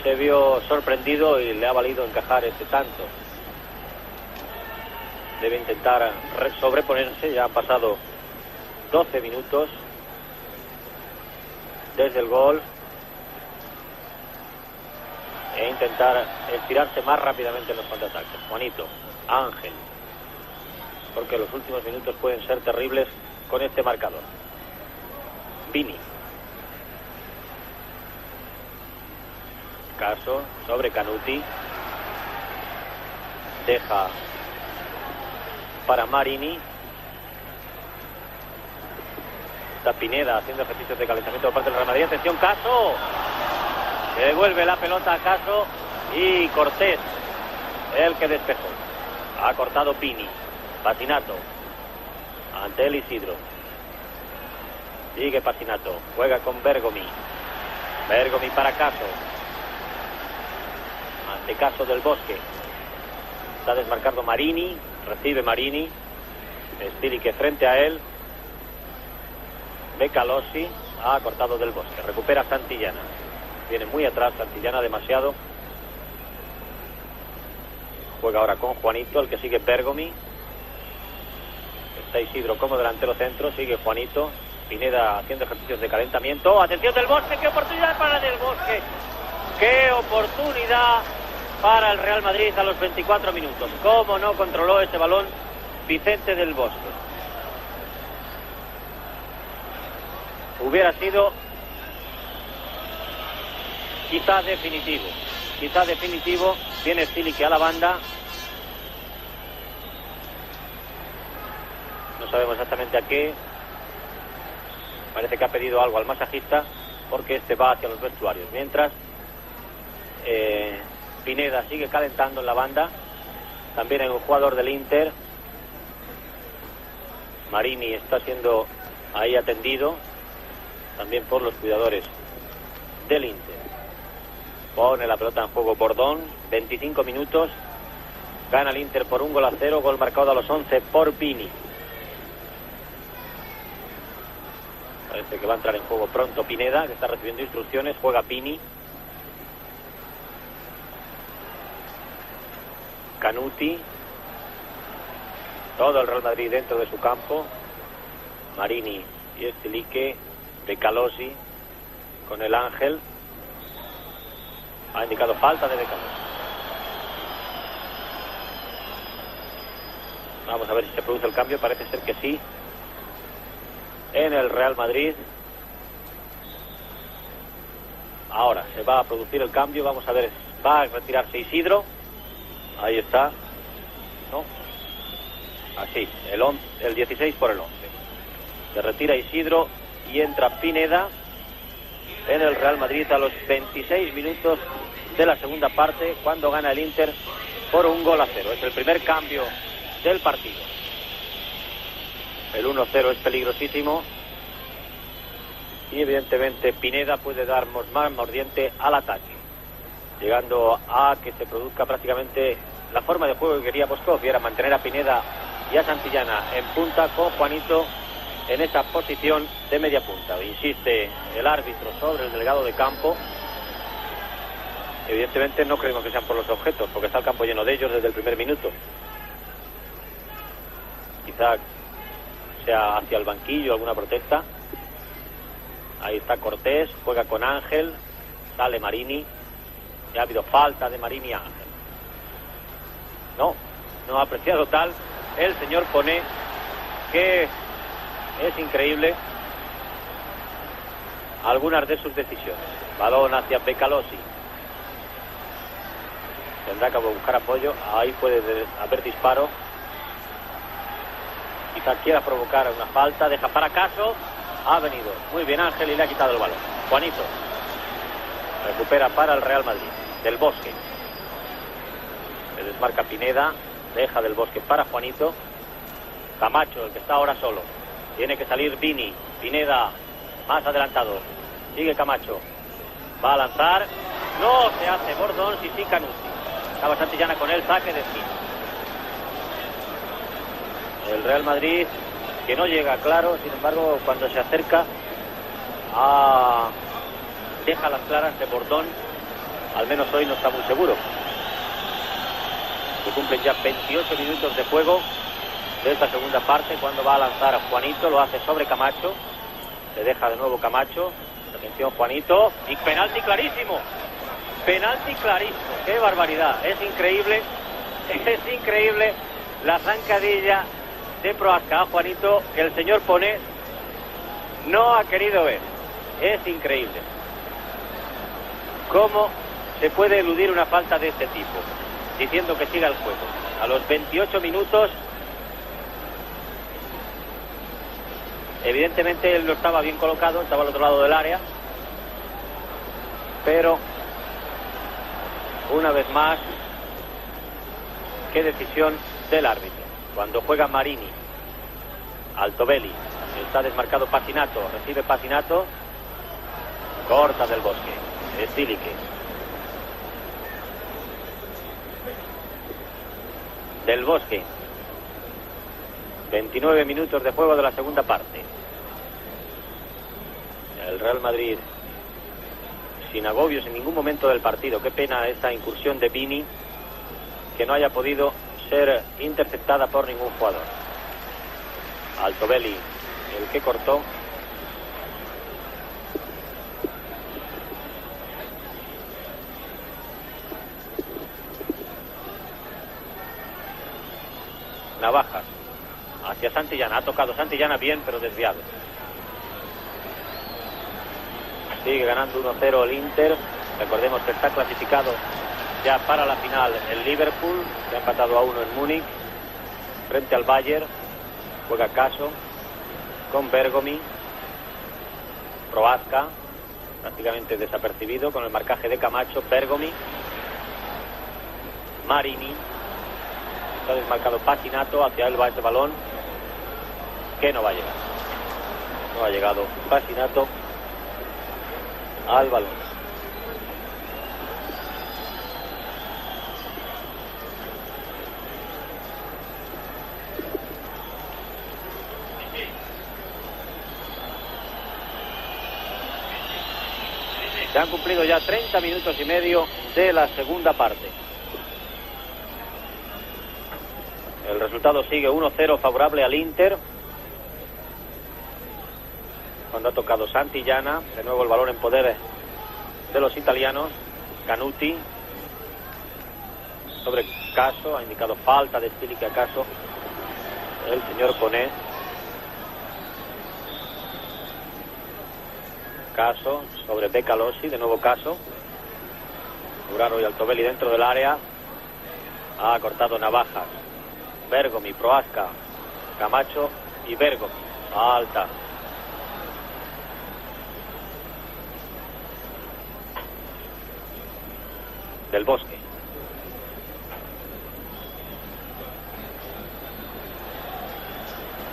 se vio sorprendido y le ha valido encajar ese tanto. Debe intentar sobreponerse. Ya han pasado 12 minutos desde el gol e intentar estirarse más rápidamente en los contraataques. Juanito, Ángel, porque los últimos minutos pueden ser terribles con este marcador. Pini, Caso sobre Canuti, deja para Marini. Está Pineda haciendo ejercicios de calentamiento por parte del Real Madrid. Atención, Caso. Se devuelve la pelota a Caso y Cortés, el que despejó. Ha cortado Pini. Pasinato. Ante él Isidro. Sigue Pasinato. Juega con Bergomi. Bergomi para Caso. Ante Caso Del Bosque. Está desmarcando Marini. Recibe Marini. Stilique frente a él. Becalosi. Ha cortado Del Bosque. Recupera Santillana. Viene muy atrás Santillana, demasiado. Juega ahora con Juanito, el que sigue Bergomi. Está Isidro como delantero centro. Sigue Juanito. Pineda haciendo ejercicios de calentamiento. Atención Del Bosque. ¡Qué oportunidad para Del Bosque! ¡Qué oportunidad para el Real Madrid a los 24 minutos! ¿Cómo no controló ese balón Vicente Del Bosque? Hubiera sido quizá definitivo. Quizá definitivo. Viene Stilique a la banda. No sabemos exactamente a qué. Parece que ha pedido algo al masajista, porque este va hacia los vestuarios. Mientras Pineda sigue calentando en la banda. También hay un jugador del Inter. Marini está siendo ahí atendido también por los cuidadores del Inter. Pone la pelota en juego Bordón. 25 minutos. Gana el Inter por 1-0. Gol marcado a los 11 por Pini. Parece que va a entrar en juego pronto Pineda, que está recibiendo instrucciones. Juega Pini. Canuti. Todo el Real Madrid dentro de su campo. Marini y Stilique. Becalosi con el Ángel. Ha indicado falta de Becalosi. Vamos a ver si se produce el cambio. Parece ser que sí. En el Real Madrid. Ahora se va a producir el cambio. Vamos a ver. Va a retirarse Isidro. Ahí está. No. Así. El 16 por el 11. Se retira Isidro y entra Pineda en el Real Madrid a los 26 minutos de la segunda parte, cuando gana el Inter por 1-0. Es el primer cambio del partido. El 1-0 es peligrosísimo y evidentemente Pineda puede darnos más mordiente al ataque, llegando a que se produzca prácticamente la forma de juego que quería Boskov, y era mantener a Pineda y a Santillana en punta, con Juanito en esa posición de media punta. Insiste el árbitro sobre el delegado de campo. Evidentemente no creemos que sean por los objetos, porque está el campo lleno de ellos desde el primer minuto. Quizá sea hacia el banquillo alguna protesta. Ahí está Cortés, juega con Ángel, sale Marini. Ya ha habido falta de Marini y Ángel. No ha apreciado tal el señor Poné, que es increíble algunas de sus decisiones. Balón hacia Becalosi. Tendrá que buscar apoyo. Ahí puede haber disparo. Quizá quiera provocar una falta. Deja para Caso. Ha venido muy bien Ángel y le ha quitado el balón. Juanito recupera para el Real Madrid. Del Bosque. Se desmarca Pineda, deja Del Bosque para Juanito. Camacho, el que está ahora solo. Tiene que salir Vini. Pineda más adelantado. Sigue Camacho. Va a lanzar. No se hace Bordón, sí Canuti. Estaba Santillana con él, saque de esquina. El Real Madrid, que no llega claro, sin embargo, cuando se acerca, deja las claras de Bordón. Al menos hoy no está muy seguro. Se cumplen ya 28 minutos de juego de esta segunda parte, cuando va a lanzar a Juanito, lo hace sobre Camacho. Se deja de nuevo Camacho. Atención Juanito. Y penalti clarísimo. Penalti clarísimo. ¡Qué barbaridad! Es increíble la zancadilla de Prohaska a Juanito, que el señor Poné no ha querido ver. Es increíble cómo se puede eludir una falta de este tipo, diciendo que siga el juego. A los 28 minutos, evidentemente él no estaba bien colocado, estaba al otro lado del área, pero una vez más, qué decisión del árbitro. Cuando juega Marini, Altobelli, está desmarcado Pacinato, recibe Pacinato, corta Del Bosque, Stilique. Del Bosque. 29 minutos de juego de la segunda parte. El Real Madrid sin agobios en ningún momento del partido. Qué pena esta incursión de Vini, que no haya podido ser interceptada por ningún jugador. Altobelli, el que cortó. Navajas hacia Santillana. Ha tocado Santillana bien, pero desviado. Sigue ganando 1-0 el Inter. Recordemos que está clasificado ya para la final el Liverpool, que ha empatado a 1 en Múnich frente al Bayern. Juega Caso con Bergomi. Prohaska prácticamente desapercibido con el marcaje de Camacho. Bergomi, Marini. Está desmarcado Pacinato, hacia él va ese balón que no va a llegar. No ha llegado Pacinato al balón. Se han cumplido ya 30 minutos y medio de la segunda parte. El resultado sigue 1-0 favorable al Inter. Cuando ha tocado Santillana, de nuevo el balón en poder de los italianos. Canuti sobre Caso, ha indicado falta de Stilique a Caso el señor Poné. Caso sobre Becalosi, de nuevo Caso. Uraro y Altobelli dentro del área. Ha cortado Navajas. Bergomi, Prohaska, Camacho y Bergomi. Alta. Del Bosque.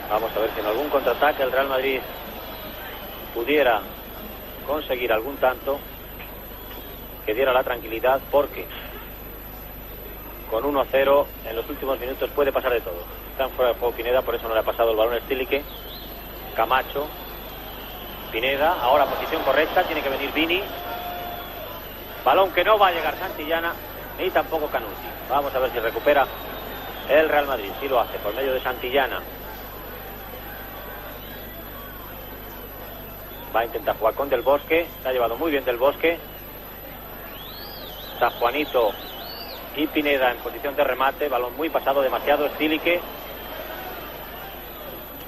Vamos a ver si en algún contraataque el Real Madrid pudiera conseguir algún tanto que diera la tranquilidad, porque con 1-0 en los últimos minutos puede pasar de todo. Están fuera del juego Pineda, por eso no le ha pasado el balón a Stilique. Camacho, Pineda, ahora posición correcta, tiene que venir Vini. Balón que no va a llegar Santillana, ni tampoco Canuti. Vamos a ver si recupera el Real Madrid. Sí lo hace, por medio de Santillana. Va a intentar jugar con Del Bosque. Se ha llevado muy bien Del Bosque. Está Juanito y Pineda en posición de remate. Balón muy pasado, demasiado. Stilique.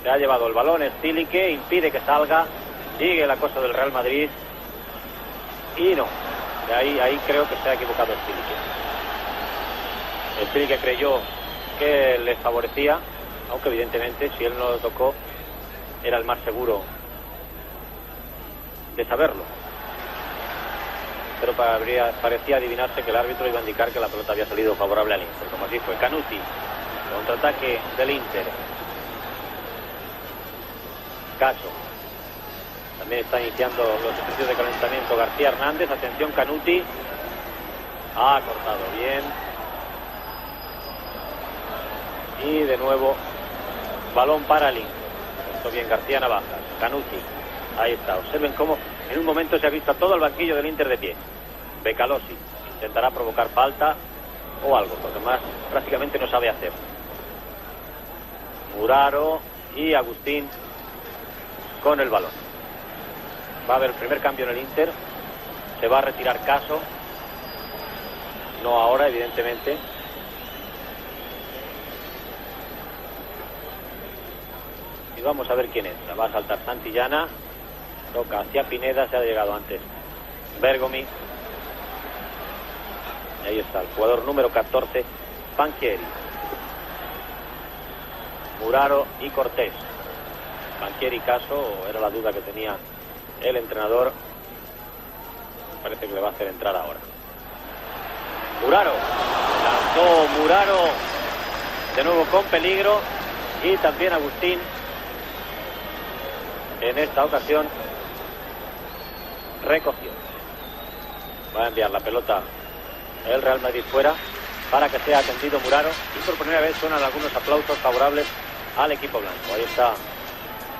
Se ha llevado el balón Stilique, impide que salga. Sigue la cosa del Real Madrid. Y no. Ahí creo que se ha equivocado Stilique. Stilique creyó que les favorecía, aunque evidentemente si él no lo tocó era el más seguro de saberlo. pero parecía adivinarse que el árbitro iba a indicar que la pelota había salido favorable al Inter, como así fue. Canuti, contraataque del Inter. Caso. También está iniciando los ejercicios de calentamiento García Hernández. Atención, Canuti. Ha cortado bien. Y de nuevo, balón para el Inter. Esto bien García Navajas. Canuti. Ahí está. Observen cómo en un momento se ha visto a todo el banquillo del Inter de pie. Becalosi intentará provocar falta o algo, porque más prácticamente no sabe hacer. Muraro y Agustín con el balón. Va a haber el primer cambio en el Inter. Se va a retirar Caso. No ahora, evidentemente. Y vamos a ver quién entra. Va a saltar Santillana. Toca hacia Pineda. Se ha llegado antes Bergomi. Y ahí está el jugador número 14, Banchieri. Muraro y Cortés. Banchieri, Caso, era la duda que tenía el entrenador. Parece que le va a hacer entrar ahora. Muraro. Lanzó Muraro. De nuevo con peligro. Y también Agustín. En esta ocasión recogió. Va a enviar la pelota el Real Madrid fuera para que sea atendido Muraro. Y por primera vez suenan algunos aplausos favorables al equipo blanco. Ahí está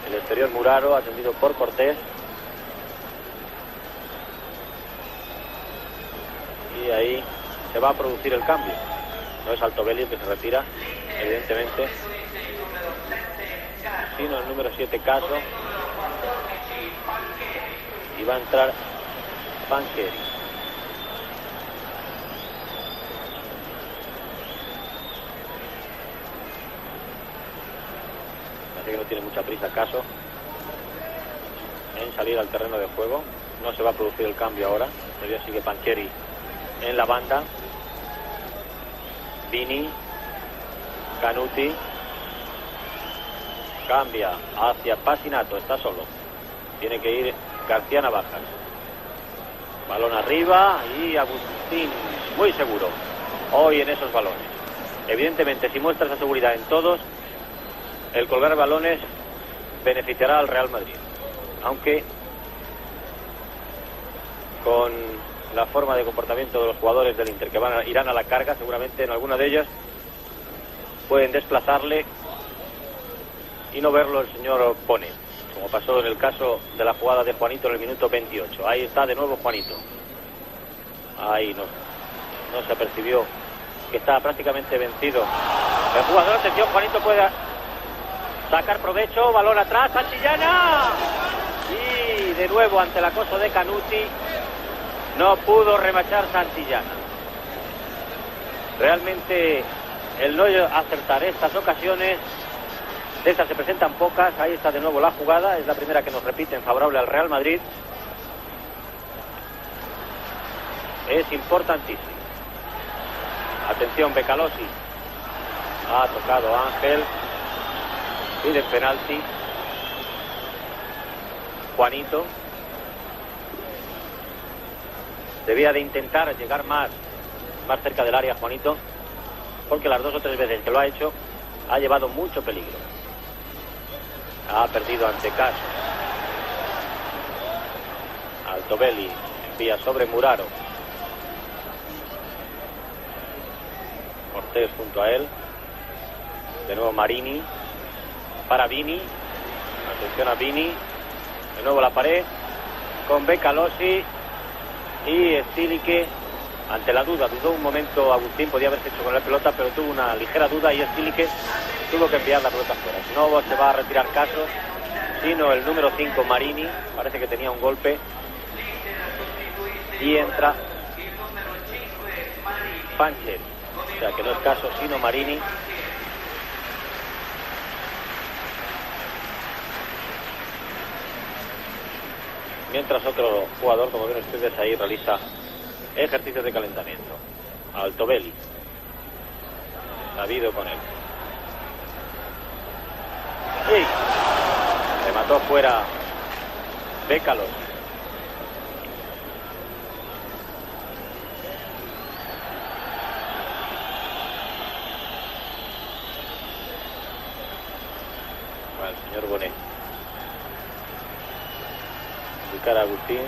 el exterior Muraro, atendido por Cortés. Y ahí se va a producir el cambio. No es Altobelli el que se retira, evidentemente, sino el número 7, Caso. Y va a entrar Banchieri. Parece que no tiene mucha prisa Caso en salir al terreno de juego. No se va a producir el cambio ahora. Todavía sigue Banchieri en la banda. Vini, Canuti, cambia hacia Pasinato, está solo. Tiene que ir García Navajas. Balón arriba y Agustín, muy seguro hoy en esos balones. Evidentemente, si muestra esa seguridad en todos, el colgar balones beneficiará al Real Madrid. Aunque con la forma de comportamiento de los jugadores del Inter que irán a la carga, seguramente en alguna de ellas pueden desplazarle y no verlo el señor Pone, como pasó en el caso de la jugada de Juanito en el minuto 28. Ahí está de nuevo Juanito. Ahí no se apercibió que estaba prácticamente vencido el jugador. Atención, Juanito puede sacar provecho, balón atrás, Santillana, y de nuevo ante el acoso de Canuti no pudo remachar Santillana. Realmente el no acertar estas ocasiones, de estas se presentan pocas. Ahí está de nuevo la jugada, es la primera que nos repiten favorable al Real Madrid. Es importantísimo. Atención, Becalosi. Ha tocado Ángel. Pide penalti. Juanito. Debía de intentar llegar más cerca del área Juanito, porque las 2 o 3 veces que lo ha hecho ha llevado mucho peligro. Ha perdido ante Caso. Altobelli envía sobre Muraro. Cortés junto a él. De nuevo Marini para Vini. Atención a Vini. De nuevo la pared con Becalosi y Stilique. Ante la duda, dudó un momento Agustín, podía haberse hecho con la pelota, pero tuvo una ligera duda y Stilique tuvo que enviar la pelota fuera. No se va a retirar Caso, sino el número 5, Marini. Parece que tenía un golpe. Y entra Banchieri. O sea que no es Caso, sino Marini. Mientras otro jugador, como ven ustedes ahí, realiza ejercicios de calentamiento. Altobelli. Sabido con él. Y remató fuera Becalosi. el señor Bonet. Indicar a Agustín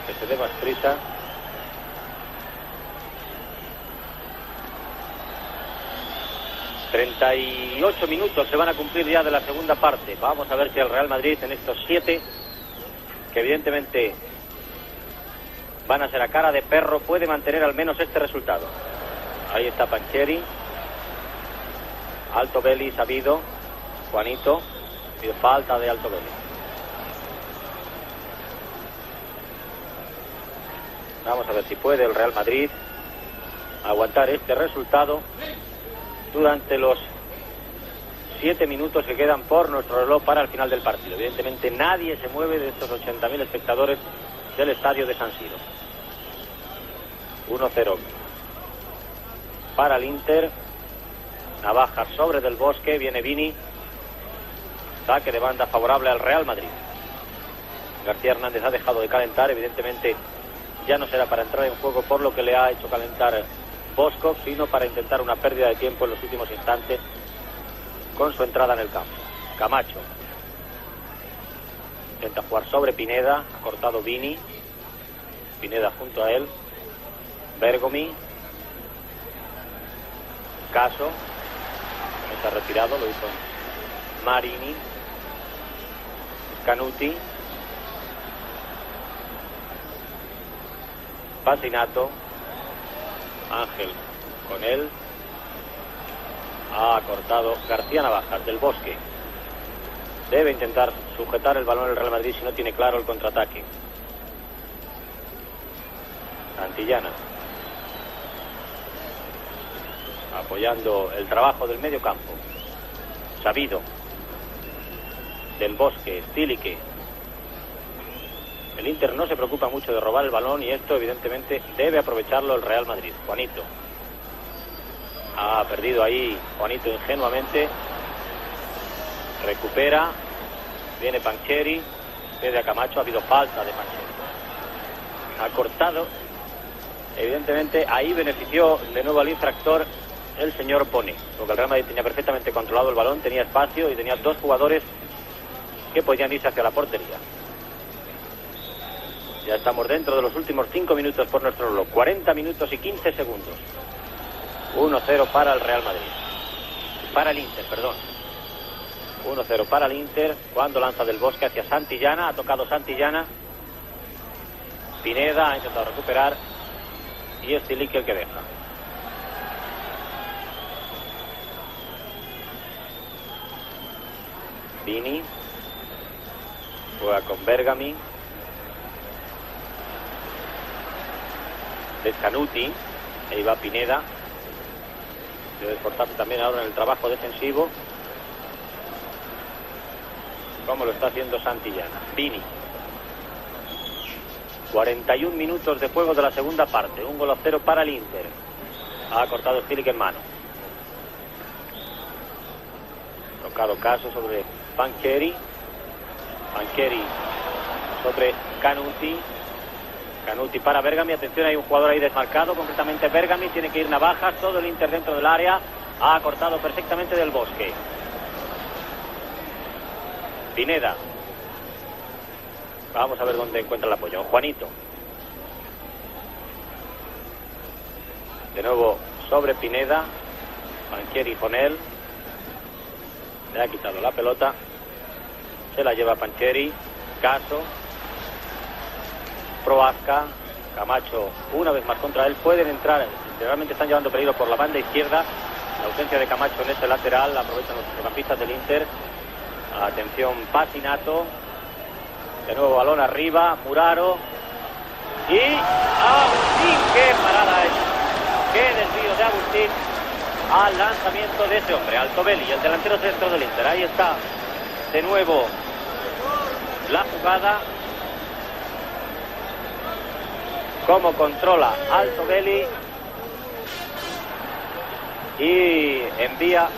que se dé más prisa. ...38 minutos se van a cumplir ya de la segunda parte. Vamos a ver si el Real Madrid en estos 7, que evidentemente van a ser a cara de perro, puede mantener al menos este resultado. Ahí está Pancheri, Altobelli, Sabido, Juanito, y falta de Altobelli. Vamos a ver si puede el Real Madrid aguantar este resultado durante los 7 minutos que quedan por nuestro reloj para el final del partido. Evidentemente nadie se mueve de estos 80.000 espectadores del estadio de San Siro. 1-0 para el Inter. Navaja sobre Del Bosque, viene Vini. Saque de banda favorable al Real Madrid. García Hernández ha dejado de calentar, evidentemente ya no será para entrar en juego por lo que le ha hecho calentar Bosco, sino para intentar una pérdida de tiempo en los últimos instantes con su entrada en el campo. Camacho intenta jugar sobre Pineda, ha cortado Vini. Pineda junto a él. Bergomi. Caso. No se ha retirado, lo hizo Marini. Canuti. Pasinato. Ángel con él. Ha cortado García Navajas. Del Bosque debe intentar sujetar el balón el Real Madrid si no tiene claro el contraataque. Santillana apoyando el trabajo del medio campo. Sabido. Del Bosque, Stilique. El Inter no se preocupa mucho de robar el balón y esto evidentemente debe aprovecharlo el Real Madrid. Juanito. Ha perdido ahí Juanito ingenuamente. Recupera. Viene Pancheri. Pide a Camacho. Ha habido falta de Pancheri. Ha cortado. Evidentemente ahí benefició de nuevo al infractor el señor Bonet, porque el Real Madrid tenía perfectamente controlado el balón, tenía espacio y tenía 2 jugadores que podían irse hacia la portería. Ya estamos dentro de los últimos 5 minutos por nuestro reloj. 40 minutos y 15 segundos. 1-0 para el Real Madrid. Para el Inter, perdón. 1-0 para el Inter. Cuando lanza Del Bosque hacia Santillana. Ha tocado Santillana. Pineda ha intentado recuperar. Y es Stilique el que deja. Vini. Juega con Bergami. De Canuti. Ahí va Pineda. Debe esforzarse también ahora en el trabajo defensivo, como lo está haciendo Santillana. Vini. 41 minutos de juego de la segunda parte. 1-0 para el Inter. Ha cortado Stilique en mano. Tocado Caso sobre Pancheri. Pancheri sobre Canuti. Canuti para Bergami. Atención, hay un jugador ahí desmarcado, concretamente Bergami. Tiene que ir Navajas. Todo el Inter dentro del área. Ha cortado perfectamente Del Bosque. Pineda. Vamos a ver dónde encuentra el apoyo. Juanito. De nuevo sobre Pineda. Pancheri con él. Le ha quitado la pelota. Se la lleva Pancheri. Caso. Proasca. Camacho una vez más contra él. Pueden entrar. Realmente están llevando peligro por la banda izquierda. La ausencia de Camacho en ese lateral. Aprovechan los centrocampistas del Inter. Atención, Pasinato. De nuevo balón arriba. Muraro. Y Agustín. ¡Qué parada es! ¡Qué desvío de Agustín! Al lanzamiento de ese hombre, Altobelli, el delantero centro del Inter. Ahí está de nuevo la jugada. Cómo controla Altobelli y envía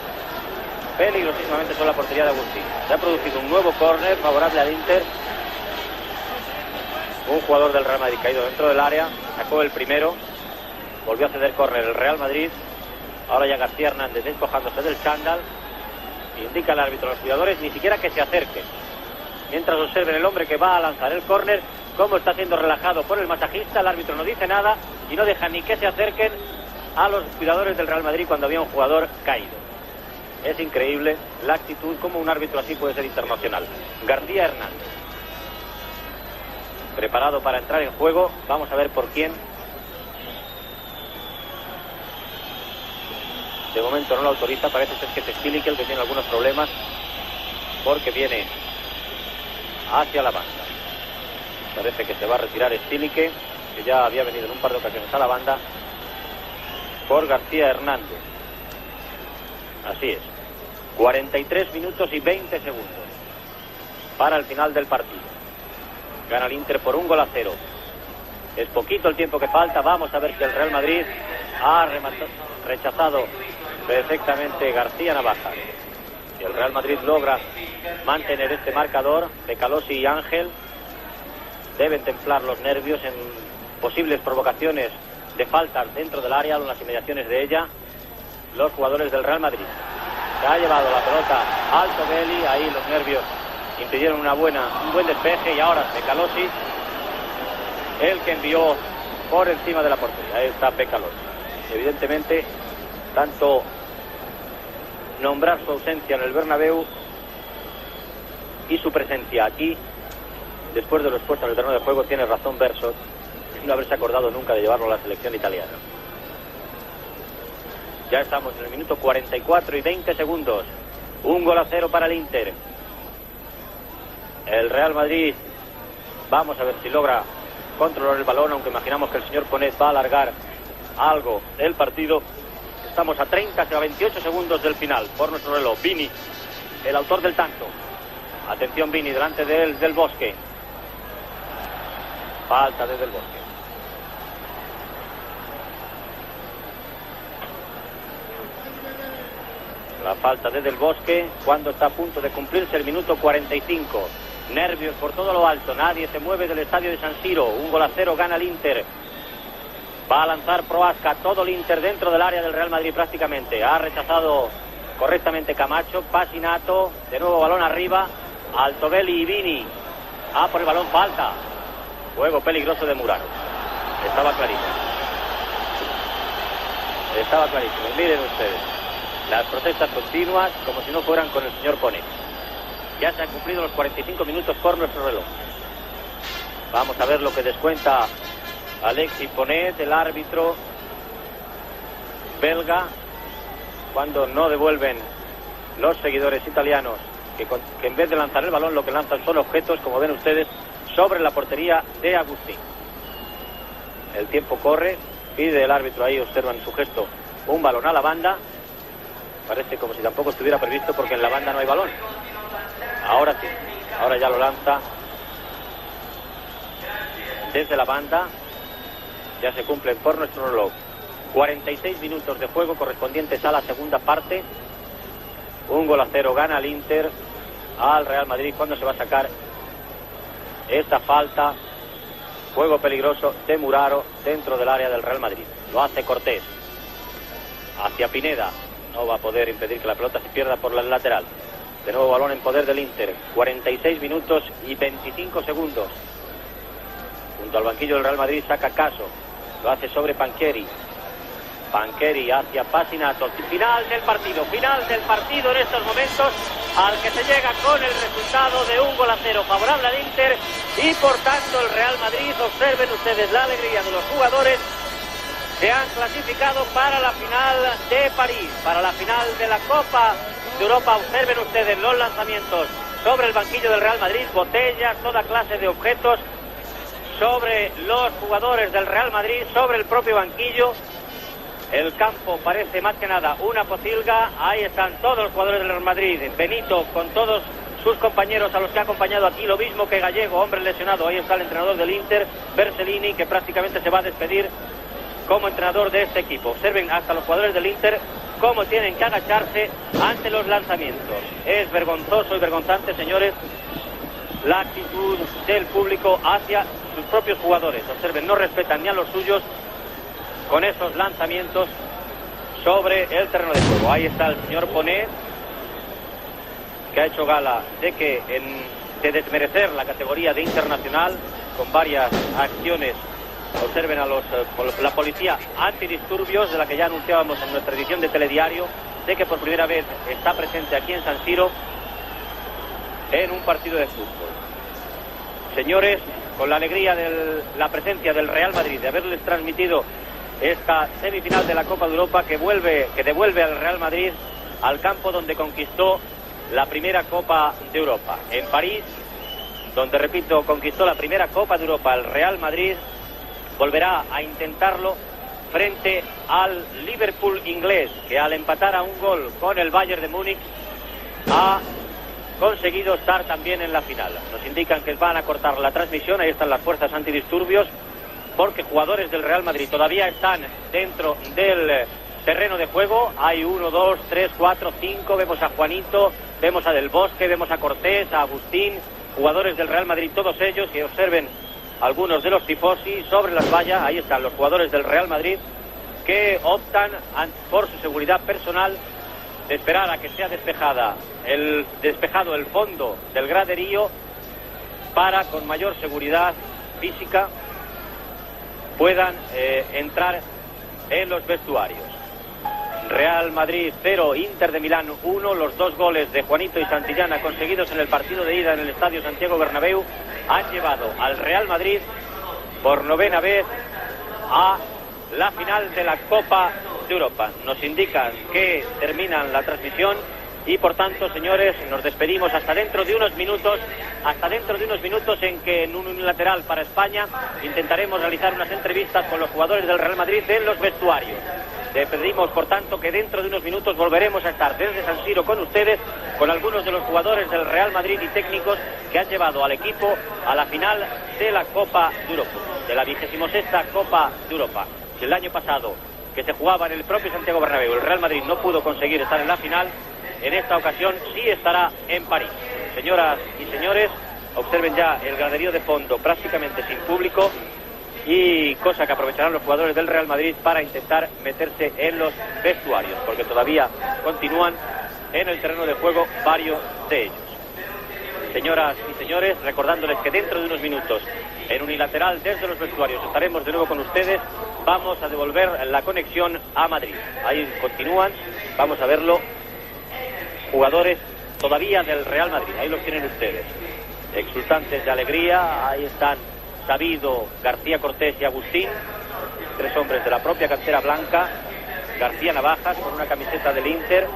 peligrosísimamente sobre la portería de Agustín. Se ha producido un nuevo córner favorable al Inter. Un jugador del Real Madrid caído dentro del área, sacó el primero, volvió a ceder córner el Real Madrid. Ahora ya García Hernández despojándose del chándal. Indica el árbitro a los jugadores ni siquiera que se acerquen. Mientras observen el hombre que va a lanzar el córner, cómo está siendo relajado por el masajista, el árbitro no dice nada y no deja ni que se acerquen a los cuidadores del Real Madrid cuando había un jugador caído. Es increíble la actitud, como un árbitro así puede ser internacional. García Hernández, preparado para entrar en juego. Vamos a ver por quién. De momento no lo autoriza, parece ser que es Stilique el que tiene algunos problemas, porque viene hacia la banda. Parece que se va a retirar Stilique, que ya había venido en un par de ocasiones a la banda, por García Hernández. Así es. 43 minutos y 20 segundos para el final del partido. Gana el Inter por 1-0. Es poquito el tiempo que falta. Vamos a ver si el Real Madrid ha rechazado perfectamente García Navaja. Si el Real Madrid logra mantener este marcador, Becalosi y Ángel deben templar los nervios en posibles provocaciones de faltas dentro del área o en las inmediaciones de ella. Los jugadores del Real Madrid. Se ha llevado la pelota al Tobeli, ahí los nervios impidieron un buen despeje, y ahora Becalosi, el que envió por encima de la portería. Ahí está Becalosi. Evidentemente, tanto nombrar su ausencia en el Bernabéu y su presencia aquí, después de lo expuesto en el terreno de juego, tiene razón Bersot, no haberse acordado nunca de llevarlo a la selección italiana. Ya estamos en el minuto 44 y 20 segundos. 1-0 para el Inter. El Real Madrid, vamos a ver si logra controlar el balón, aunque imaginamos que el señor Ponet va a alargar algo el partido. Estamos a 28 segundos del final por nuestro reloj. Vini, el autor del tanto. Atención Vini, delante de él, Del Bosque. Falta de Del Bosque. La falta de Del Bosque cuando está a punto de cumplirse el minuto 45. Nervios por todo lo alto, nadie se mueve del estadio de San Siro. 1-0 gana el Inter. Va a lanzar Prohaska, todo el Inter dentro del área del Real Madrid prácticamente. Ha rechazado correctamente Camacho, Pasinato, de nuevo balón arriba, Altobelli y Vini. Por el balón, falta. Juego peligroso de Muraro. Estaba clarísimo. Estaba clarísimo. Miren ustedes. Las protestas continuas, como si no fueran con el señor Ponet. Ya se han cumplido los 45 minutos por nuestro reloj. Vamos a ver lo que descuenta Alexis Ponet, el árbitro belga, cuando no devuelven los seguidores italianos, que en vez de lanzar el balón, lo que lanzan son objetos, como ven ustedes, sobre la portería de Agustín. El tiempo corre, pide el árbitro, ahí observan su gesto, un balón a la banda. Parece como si tampoco estuviera previsto, porque en la banda no hay balón. Ahora sí, ahora ya lo lanza desde la banda. Ya se cumplen por nuestro reloj 46 minutos de juego correspondientes a la segunda parte. 1-0 gana el Inter al Real Madrid cuando se va a sacar esta falta. Juego peligroso de Muraro dentro del área del Real Madrid. Lo hace Cortés hacia Pineda. No va a poder impedir que la pelota se pierda por la lateral. De nuevo balón en poder del Inter. 46 minutos y 25 segundos. Junto al banquillo del Real Madrid saca Caso. Lo hace sobre Pancheri. Pancheri hacia Pasinato. Final del partido en estos momentos, al que se llega con el resultado de 1-0 favorable al Inter, y por tanto el Real Madrid, observen ustedes la alegría de los jugadores, se han clasificado para la final de París, para la final de la Copa de Europa. Observen ustedes los lanzamientos sobre el banquillo del Real Madrid, botellas, toda clase de objetos sobre los jugadores del Real Madrid, sobre el propio banquillo. El campo parece más que nada una pocilga. Ahí están todos los jugadores del Real Madrid. Benito con todos sus compañeros a los que ha acompañado aquí, lo mismo que Gallego, hombre lesionado. Ahí está el entrenador del Inter, Bersellini, que prácticamente se va a despedir como entrenador de este equipo. Observen hasta los jugadores del Inter cómo tienen que agacharse ante los lanzamientos. Es vergonzoso y vergonzante, señores, la actitud del público hacia sus propios jugadores. Observen, no respetan ni a los suyos con esos lanzamientos sobre el terreno de juego. Ahí está el señor Ponet, que ha hecho gala de desmerecer la categoría de internacional con varias acciones. Observen a la policía antidisturbios, de la que ya anunciábamos en nuestra edición de Telediario, de que por primera vez está presente aquí en San Siro en un partido de fútbol. Señores, con la alegría de la presencia del Real Madrid, de haberles transmitido esta semifinal de la Copa de Europa que devuelve al Real Madrid al campo donde conquistó la primera Copa de Europa, en París, donde, repito, conquistó la primera Copa de Europa. El Real Madrid volverá a intentarlo frente al Liverpool inglés, que al empatar a un gol con el Bayern de Múnich ha conseguido estar también en la final. Nos indican que van a cortar la transmisión, ahí están las fuerzas antidisturbios, porque jugadores del Real Madrid todavía están dentro del terreno de juego. Hay 1, 2, 3, 4, 5, vemos a Juanito, vemos a Del Bosque, vemos a Cortés, a Agustín, jugadores del Real Madrid, todos ellos, que observen algunos de los tifosi sobre las vallas. Ahí están los jugadores del Real Madrid que optan por su seguridad personal de esperar a que sea despejado el fondo del graderío para, con mayor seguridad física, puedan entrar en los vestuarios. Real Madrid 0, Inter de Milán 1. Los 2 goles de Juanito y Santillana conseguidos en el partido de ida en el Estadio Santiago Bernabéu han llevado al Real Madrid por 9ª vez a la final de la Copa de Europa. Nos indican que terminan la transmisión y, por tanto, señores, nos despedimos hasta dentro de unos minutos, en que en un unilateral para España intentaremos realizar unas entrevistas con los jugadores del Real Madrid en los vestuarios. Le pedimos, por tanto, que dentro de unos minutos volveremos a estar desde San Siro con ustedes, con algunos de los jugadores del Real Madrid y técnicos que han llevado al equipo a la final de la Copa de Europa, de la 26ª Copa de Europa. Si el año pasado, que se jugaba en el propio Santiago Bernabéu, el Real Madrid no pudo conseguir estar en la final, en esta ocasión sí estará en París. Señoras y señores, observen ya el graderío de fondo prácticamente sin público, y cosa que aprovecharán los jugadores del Real Madrid para intentar meterse en los vestuarios, porque todavía continúan en el terreno de juego varios de ellos. Señoras y señores, recordándoles que dentro de unos minutos, en unilateral desde los vestuarios, estaremos de nuevo con ustedes. Vamos a devolver la conexión a Madrid. Ahí continúan, vamos a verlo, jugadores todavía del Real Madrid. Ahí los tienen ustedes, exultantes de alegría. Ahí están Sabido, García Cortés y Agustín, 3 hombres de la propia cantera blanca. García Navajas con una camiseta del Inter,